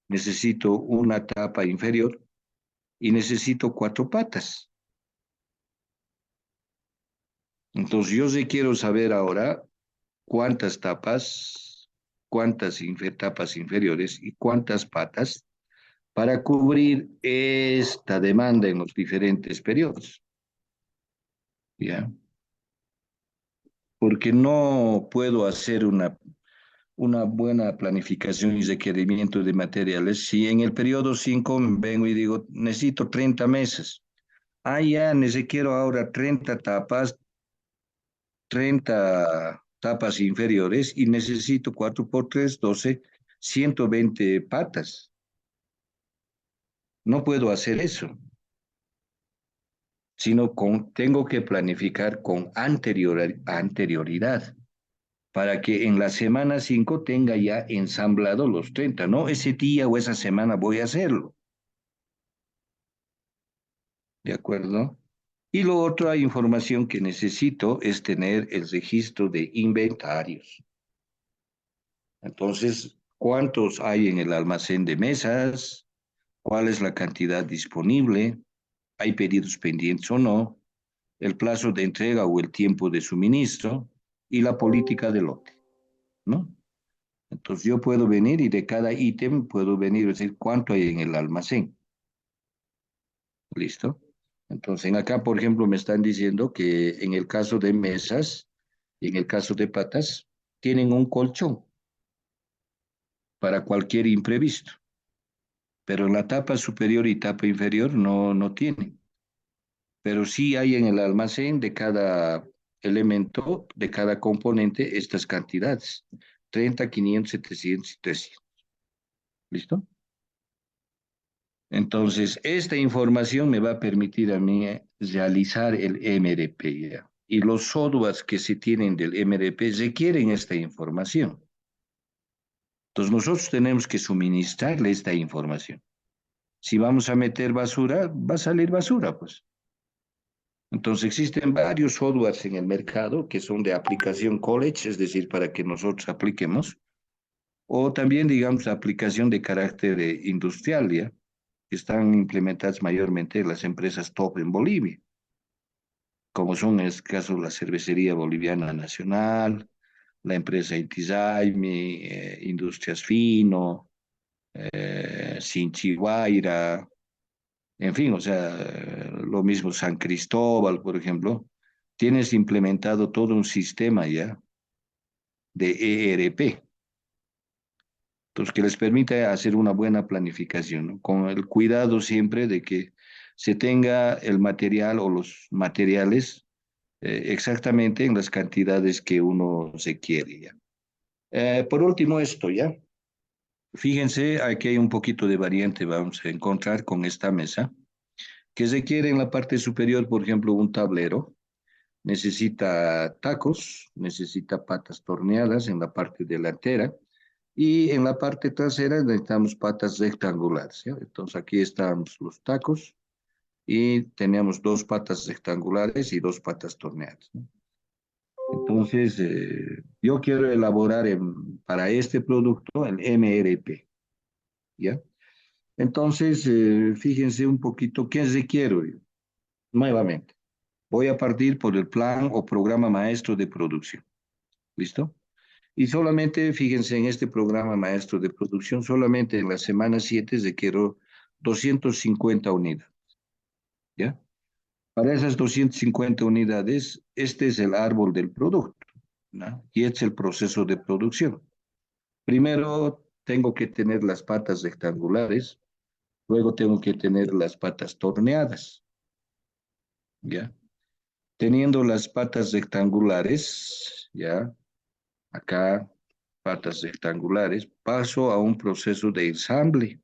necesito una tapa inferior y necesito 4 patas. Entonces, yo sí quiero saber ahora cuántas tapas, tapas inferiores y cuántas patas para cubrir esta demanda en los diferentes periodos. ¿Ya? Porque no puedo hacer una buena planificación y requerimiento de materiales si en el periodo 5 vengo y digo, necesito 30 mesas. Ah, ya, quiero ahora 30 tapas, 30 tapas inferiores y necesito 4 por 3, 12, 120 patas. No puedo hacer eso, sino tengo que planificar con anterioridad para que en la semana 5 tenga ya ensamblado los 30. No ese día o esa semana voy a hacerlo, ¿de acuerdo? Y lo otra información que necesito es tener el registro de inventarios. Entonces, ¿cuántos hay en el almacén de mesas? ¿Cuál es la cantidad disponible? ¿Hay pedidos pendientes o no? El plazo de entrega o el tiempo de suministro y la política de lote, ¿no? Entonces yo puedo venir y de cada ítem puedo venir y decir cuánto hay en el almacén. ¿Listo? Entonces acá, por ejemplo, me están diciendo que en el caso de mesas y en el caso de patas, tienen un colchón para cualquier imprevisto, pero la tapa superior y tapa inferior no tienen. Pero sí hay en el almacén de cada elemento, de cada componente, estas cantidades. 30, 500, 700 y 300. ¿Listo? Entonces, esta información me va a permitir a mí realizar el MRP, ¿ya? Y los softwares que se tienen del MRP requieren esta información. Entonces, nosotros tenemos que suministrarle esta información. Si vamos a meter basura, va a salir basura, pues. Entonces, existen varios softwares en el mercado que son de aplicación college, es decir, para que nosotros apliquemos, o también, digamos, aplicación de carácter industrial, ¿ya? Que están implementadas mayormente en las empresas top en Bolivia, como son en este caso la Cervecería Boliviana Nacional, la empresa Intizaimi, Industrias Fino, Sinchihuayra, en fin, o sea, lo mismo San Cristóbal, por ejemplo, tienes implementado todo un sistema ya de ERP, entonces que les permite hacer una buena planificación, ¿no? Con el cuidado siempre de que se tenga el material o los materiales exactamente en las cantidades que uno se quiere, ¿ya? Por último, esto, ¿ya? Fíjense, aquí hay un poquito de variante, vamos a encontrar con esta mesa, que requiere en la parte superior, por ejemplo, un tablero, necesita tacos, necesita patas torneadas en la parte delantera, y en la parte trasera necesitamos patas rectangulares, ¿ya? Entonces aquí están los tacos, y tenemos 2 patas rectangulares y 2 patas torneadas, ¿no? Entonces, yo quiero elaborar para este producto el MRP, ¿ya? Entonces, fíjense un poquito qué requiero yo. Nuevamente, voy a partir por el plan o programa maestro de producción, ¿listo? Y solamente, fíjense, en este programa maestro de producción, solamente en la semana 7 requiero 250 unidades, ¿ya? Para esas 250 unidades, este es el árbol del producto, ¿no? Y este es el proceso de producción. Primero tengo que tener las patas rectangulares, luego tengo que tener las patas torneadas, ¿ya? Teniendo las patas rectangulares, ¿ya? Acá, patas rectangulares, paso a un proceso de ensamble,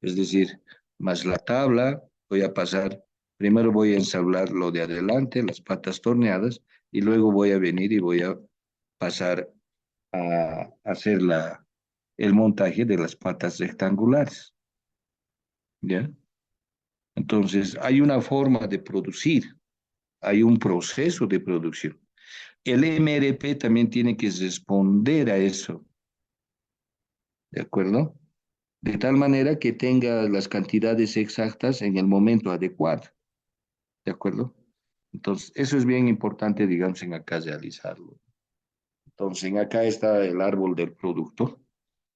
es decir, más la tabla, voy a pasar, primero voy a ensamblar lo de adelante, las patas torneadas, y luego voy a venir y voy a pasar a hacer el montaje de las patas rectangulares, ¿ya? Entonces, hay una forma de producir, hay un proceso de producción. El MRP también tiene que responder a eso, ¿de acuerdo? De tal manera que tenga las cantidades exactas en el momento adecuado, ¿de acuerdo? Entonces, eso es bien importante, digamos, en acá realizarlo. Entonces, en acá está el árbol del producto.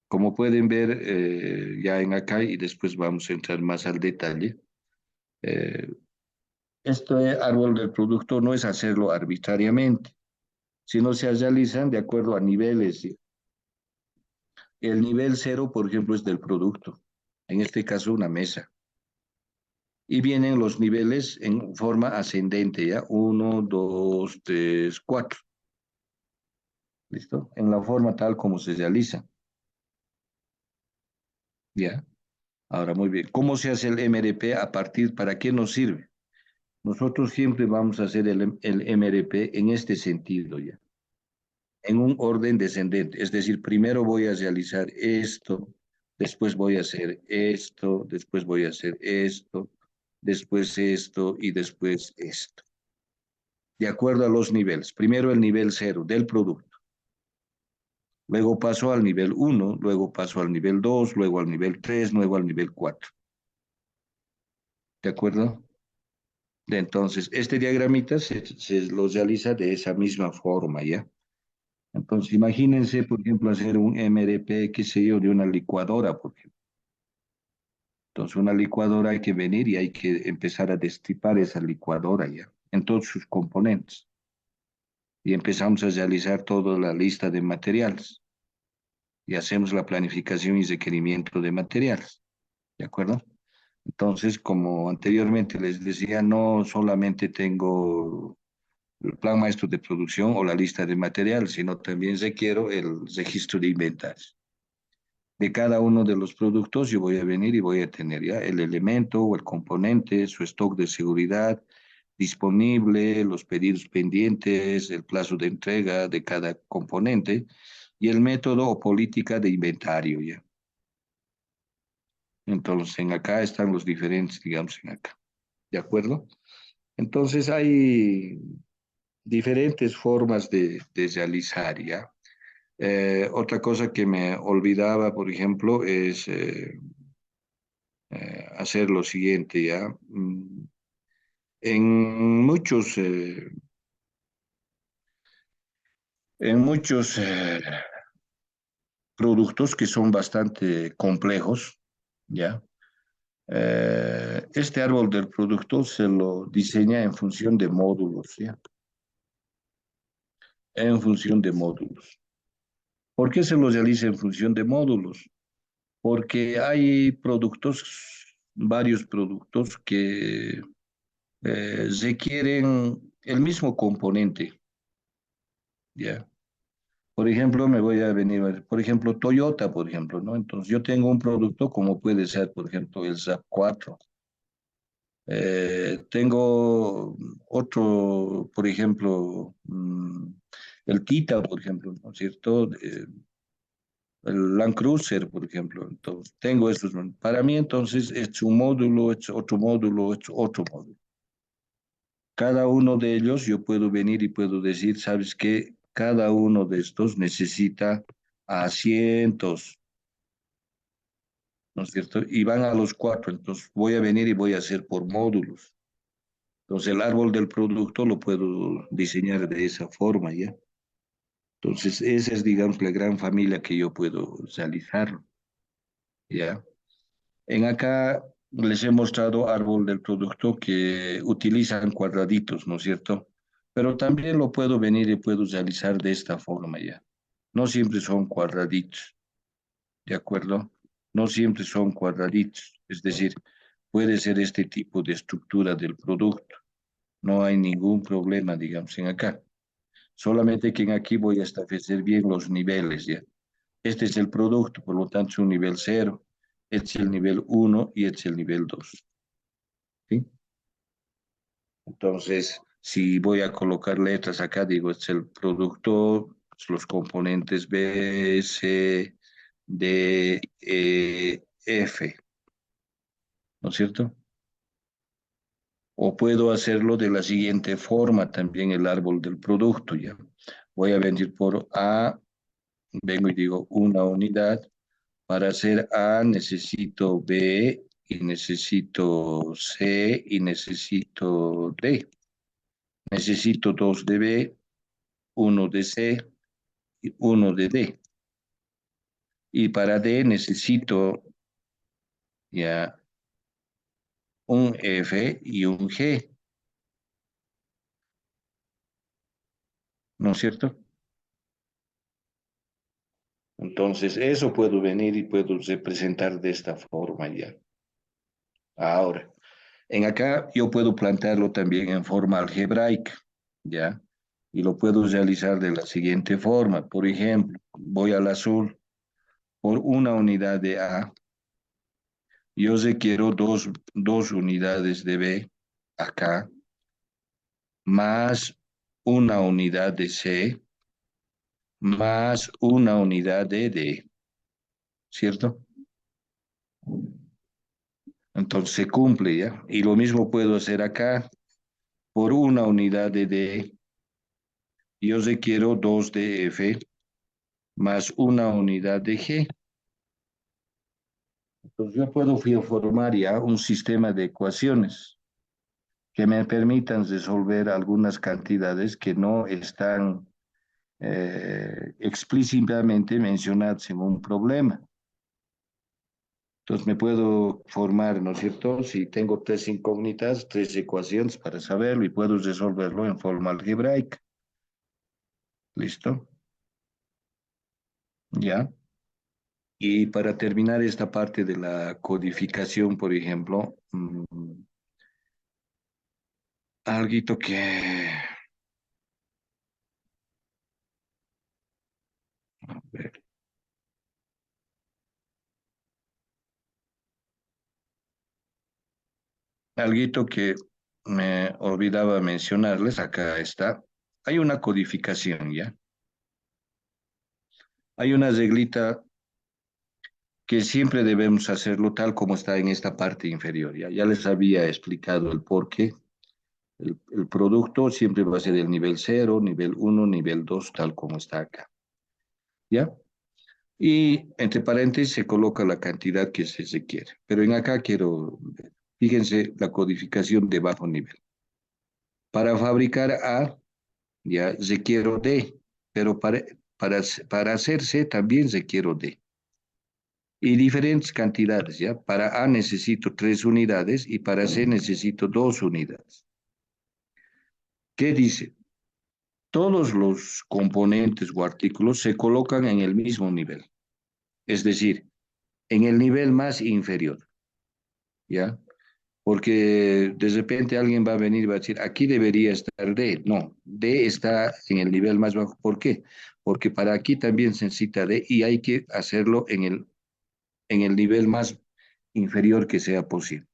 Como pueden ver ya en acá, y después vamos a entrar más al detalle, eh, este árbol del producto no es hacerlo arbitrariamente, sino se realizan de acuerdo a niveles. El nivel cero, por ejemplo, es del producto, en este caso una mesa. Y vienen los niveles en forma ascendente, ¿ya? Uno, dos, tres, cuatro. ¿Listo? En la forma tal como se realiza. ¿Ya? Ahora, muy bien. ¿Cómo se hace el MRP a partir, para qué nos sirve? Nosotros siempre vamos a hacer el MRP en este sentido, ¿ya? En un orden descendente. Es decir, primero voy a realizar esto, después voy a hacer esto, después voy a hacer esto, después esto y después esto. De acuerdo a los niveles. Primero el nivel cero del producto. Luego paso al nivel uno, luego paso al nivel 2, luego al nivel 3, luego al nivel 4. ¿De acuerdo? Entonces, este diagramita se lo realiza de esa misma forma, ¿ya? Entonces, imagínense, por ejemplo, hacer un MRP, qué sé yo, de una licuadora, por ejemplo. Entonces, una licuadora hay que venir y hay que empezar a destipar esa licuadora ya, en todos sus componentes. Y empezamos a realizar toda la lista de materiales. Y hacemos la planificación y requerimiento de materiales. ¿De acuerdo? Entonces, como anteriormente les decía, no solamente tengo el plan maestro de producción o la lista de material, sino también requiero el registro de inventarios. De cada uno de los productos yo voy a venir y voy a tener ya el elemento o el componente, su stock de seguridad disponible, los pedidos pendientes, el plazo de entrega de cada componente y el método o política de inventario ya. Entonces, en acá están los diferentes, digamos, en acá. ¿De acuerdo? Entonces, hay diferentes formas de realizar ya. Otra cosa que me olvidaba, por ejemplo, es hacer lo siguiente, ¿ya? En muchos, en muchos productos que son bastante complejos, ¿ya? Este árbol del producto se lo diseña en función de módulos, ¿ya? En función de módulos. ¿Por qué se lo realiza en función de módulos? Porque hay productos, varios productos que requieren el mismo componente, ¿ya? Por ejemplo, me voy a venir, por ejemplo, Toyota, por ejemplo, ¿no? Entonces, yo tengo un producto como puede ser, por ejemplo, el ZAP 4. Tengo otro, por ejemplo, el Tita, por ejemplo, ¿no es cierto? El Land Cruiser, por ejemplo. Entonces, tengo estos. Para mí, entonces, es un módulo, es otro módulo, es otro módulo. Cada uno de ellos yo puedo venir y puedo decir, ¿sabes qué? Cada uno de estos necesita asientos, ¿no es cierto? Y van a los cuatro, entonces voy a venir y voy a hacer por módulos. Entonces el árbol del producto lo puedo diseñar de esa forma, ¿ya? Entonces esa es, digamos, la gran familia que yo puedo realizar, ¿ya? En acá les he mostrado árbol del producto que utilizan cuadraditos, ¿no es cierto? Pero también lo puedo venir y puedo realizar de esta forma ya. No siempre son cuadraditos, ¿de acuerdo? No siempre son cuadraditos. Es decir, puede ser este tipo de estructura del producto. No hay ningún problema, digamos, en acá. Solamente que en aquí voy a establecer bien los niveles, ¿ya? Este es el producto, por lo tanto es un nivel cero. Este es el nivel uno y este es el nivel 2. ¿Sí? Entonces, si voy a colocar letras acá, digo, este es el producto, los componentes B, C, D, E, F, ¿no es cierto? O puedo hacerlo de la siguiente forma, también el árbol del producto, ¿ya? Voy a venir por A, vengo y digo una unidad. Para hacer A necesito B y necesito C y necesito D. Necesito 2 de B, uno de C y uno de D. Y para D necesito ya un F y un G, ¿no es cierto? Entonces, eso puedo venir y puedo representar de esta forma ya. Ahora, en acá yo puedo plantearlo también en forma algebraica, ¿ya? Y lo puedo realizar de la siguiente forma. Por ejemplo, voy al azul, por una unidad de A, yo requiero dos unidades de B acá, más una unidad de C, más una unidad de D, ¿cierto? Entonces se cumple ya. Y lo mismo puedo hacer acá. Por una unidad de D, yo requiero 2 de F más una unidad de G. Entonces yo puedo formar ya un sistema de ecuaciones que me permitan resolver algunas cantidades que no están explícitamente mencionadas en un problema. Entonces me puedo formar, ¿no es cierto? Si tengo tres incógnitas, tres ecuaciones para saberlo y puedo resolverlo en forma algebraica. ¿Listo? ¿Ya? Y para terminar esta parte de la codificación, por ejemplo, alguito que, a ver, alguito que me olvidaba mencionarles, acá está. Hay una codificación, ¿ya? Hay una reglita que siempre debemos hacerlo tal como está en esta parte inferior, ¿ya? Ya les había explicado el por qué. El producto siempre va a ser el nivel cero, nivel uno, nivel 2, tal como está acá, ¿ya? Y entre paréntesis se coloca la cantidad que se requiere. Pero en acá quiero, fíjense, la codificación de bajo nivel. Para fabricar A, ya requiero D, pero para hacerse también requiero D. Y diferentes cantidades, ¿ya? Para A necesito 3 unidades y para C necesito 2 unidades. ¿Qué dice? Todos los componentes o artículos se colocan en el mismo nivel, es decir, en el nivel más inferior, ¿ya? Porque de repente alguien va a venir y va a decir, aquí debería estar D. No, D está en el nivel más bajo. ¿Por qué? Porque para aquí también se necesita D y hay que hacerlo en el nivel más inferior que sea posible.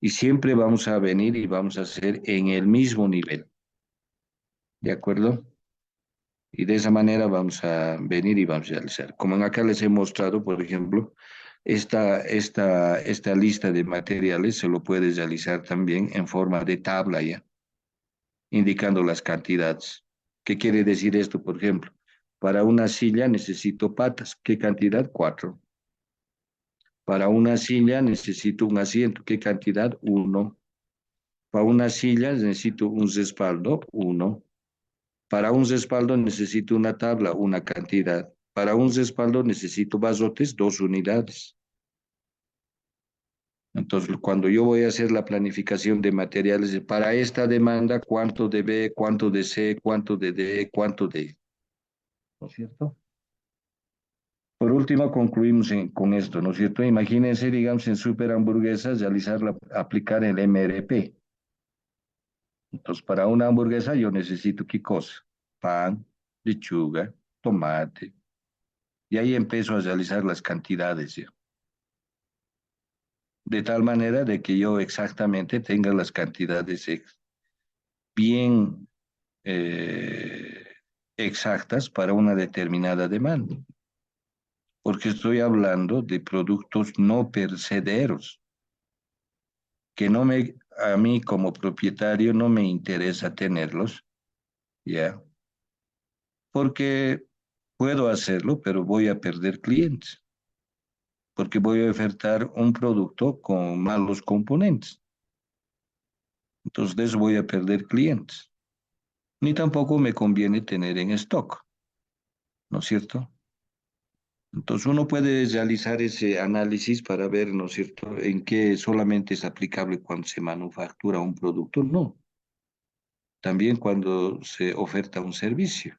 Y siempre vamos a venir y vamos a hacer en el mismo nivel, ¿de acuerdo? Y de esa manera vamos a venir y vamos a realizar. Como en acá les he mostrado, por ejemplo, esta lista de materiales se lo puedes realizar también en forma de tabla ya, indicando las cantidades. ¿Qué quiere decir esto, por ejemplo? Para una silla necesito patas. ¿Qué cantidad? 4. Para una silla necesito un asiento. ¿Qué cantidad? 1. Para una silla necesito un respaldo. 1. Para un respaldo necesito una tabla, una cantidad. Para un respaldo necesito bazotes, 2 unidades. Entonces, cuando yo voy a hacer la planificación de materiales, para esta demanda, cuánto de B, cuánto de C, cuánto de D, cuánto de... ¿No es cierto? Por último, concluimos con esto, ¿no es cierto? Imagínense, digamos, en super hamburguesas, aplicar el MRP. Entonces, para una hamburguesa yo necesito ¿qué cosa? Pan, lechuga, tomate. Y ahí empiezo a realizar las cantidades, ¿ya? De tal manera de que yo exactamente tenga las cantidades bien eh, exactas para una determinada demanda, porque estoy hablando de productos no perecederos, que no me a mí como propietario no me interesa tenerlos, ¿ya? Porque puedo hacerlo, pero voy a perder clientes, porque voy a ofertar un producto con malos componentes. Entonces de eso voy a perder clientes. Ni tampoco me conviene tener en stock, ¿no es cierto? Entonces uno puede realizar ese análisis para ver, ¿no es cierto?, en qué solamente es aplicable cuando se manufactura un producto, no, también cuando se oferta un servicio.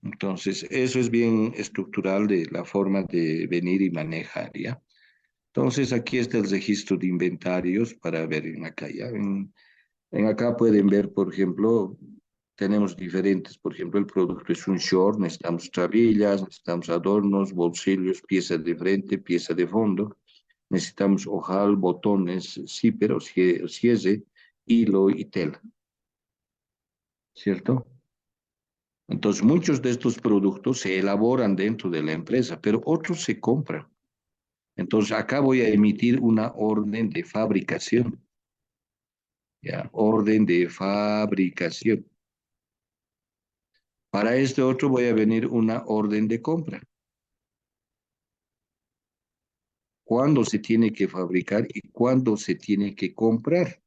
Entonces, eso es bien estructural de la forma de venir y manejar, ¿ya? Entonces, aquí está el registro de inventarios para ver en acá, ¿ya? En acá pueden ver, por ejemplo, tenemos diferentes, por ejemplo, el producto es un short, necesitamos trabillas, necesitamos adornos, bolsillos, piezas de frente, pieza de fondo, necesitamos ojal, botones, zipper o cierre, hilo y tela, ¿cierto? Entonces, muchos de estos productos se elaboran dentro de la empresa, pero otros se compran. Entonces, acá voy a emitir una orden de fabricación, ¿ya? Orden de fabricación. Para este otro voy a venir una orden de compra. ¿Cuándo se tiene que fabricar y cuándo se tiene que comprar?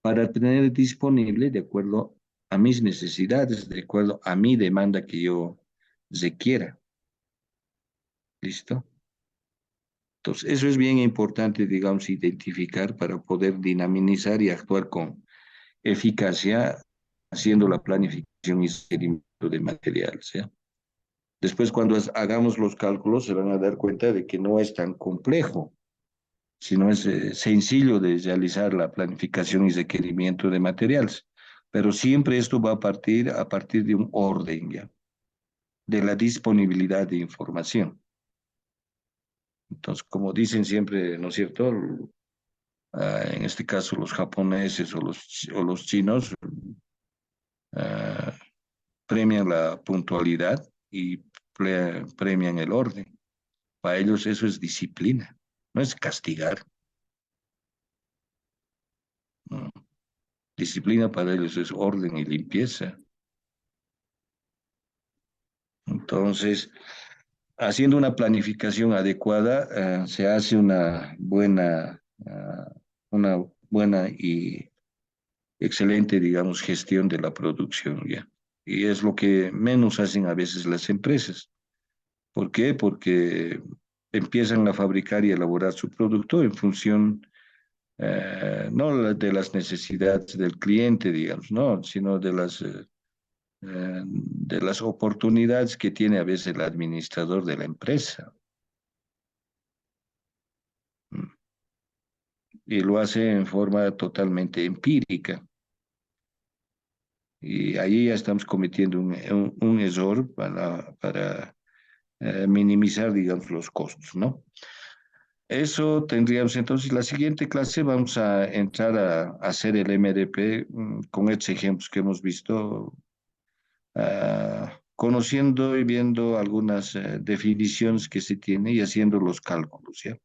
Para tener disponible de acuerdo a mis necesidades, de acuerdo a mi demanda que yo requiera. ¿Listo? Entonces, eso es bien importante, digamos, identificar para poder dinamizar y actuar con eficacia haciendo la planificación y seguimiento de materiales, ¿sí? Después, cuando hagamos los cálculos, se van a dar cuenta de que no es tan complejo, sino es sencillo de realizar la planificación y requerimiento de materiales. Pero siempre esto va a partir de un orden, ¿ya? De la disponibilidad de información. Entonces, como dicen siempre, ¿no es cierto? En este caso los japoneses o los chinos ah, premian la puntualidad y premian el orden. Para ellos eso es disciplina, no es castigar. ¿No? Disciplina para ellos es orden y limpieza. Entonces, haciendo una planificación adecuada, se hace una buena y excelente, digamos, gestión de la producción, ¿ya? Y es lo que menos hacen a veces las empresas. ¿Por qué? Porque empiezan a fabricar y elaborar su producto en función no de las necesidades del cliente, digamos, no, sino de las oportunidades que tiene a veces el administrador de la empresa. Mm. Y lo hace en forma totalmente empírica. Y ahí ya estamos cometiendo un error para minimizar, digamos, los costos, ¿no? Eso tendríamos entonces, la siguiente clase vamos a entrar a hacer el MDP con estos ejemplos que hemos visto, conociendo y viendo algunas definiciones que se tiene y haciendo los cálculos, ¿ya?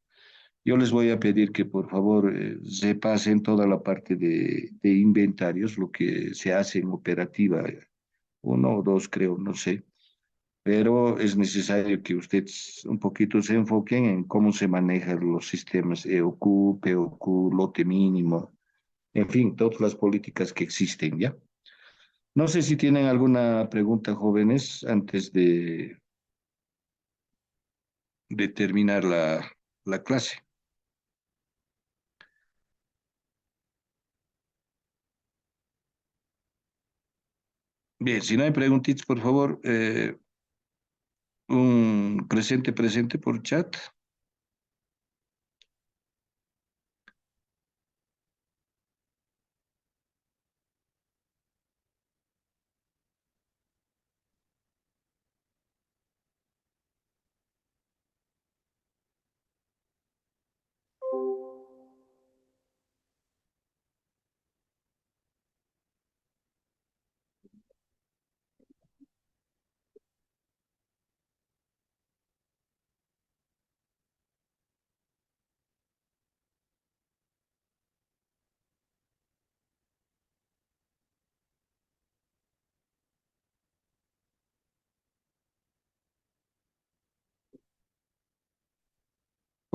Yo les voy a pedir que por favor repasen toda la parte de inventarios, lo que se hace en operativa, uno o dos creo, no sé, pero es necesario que ustedes un poquito se enfoquen en cómo se manejan los sistemas EOQ, POQ, lote mínimo, en fin, todas las políticas que existen, ¿ya? No sé si tienen alguna pregunta, jóvenes, antes de terminar la clase. Bien, si no hay preguntitas, por favor, un presente por chat.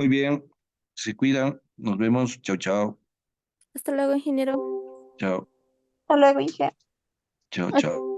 Muy bien, se cuidan, nos vemos, chao, chao, Hasta luego, ingeniero. chao, Hasta luego, Inge. chao, chao.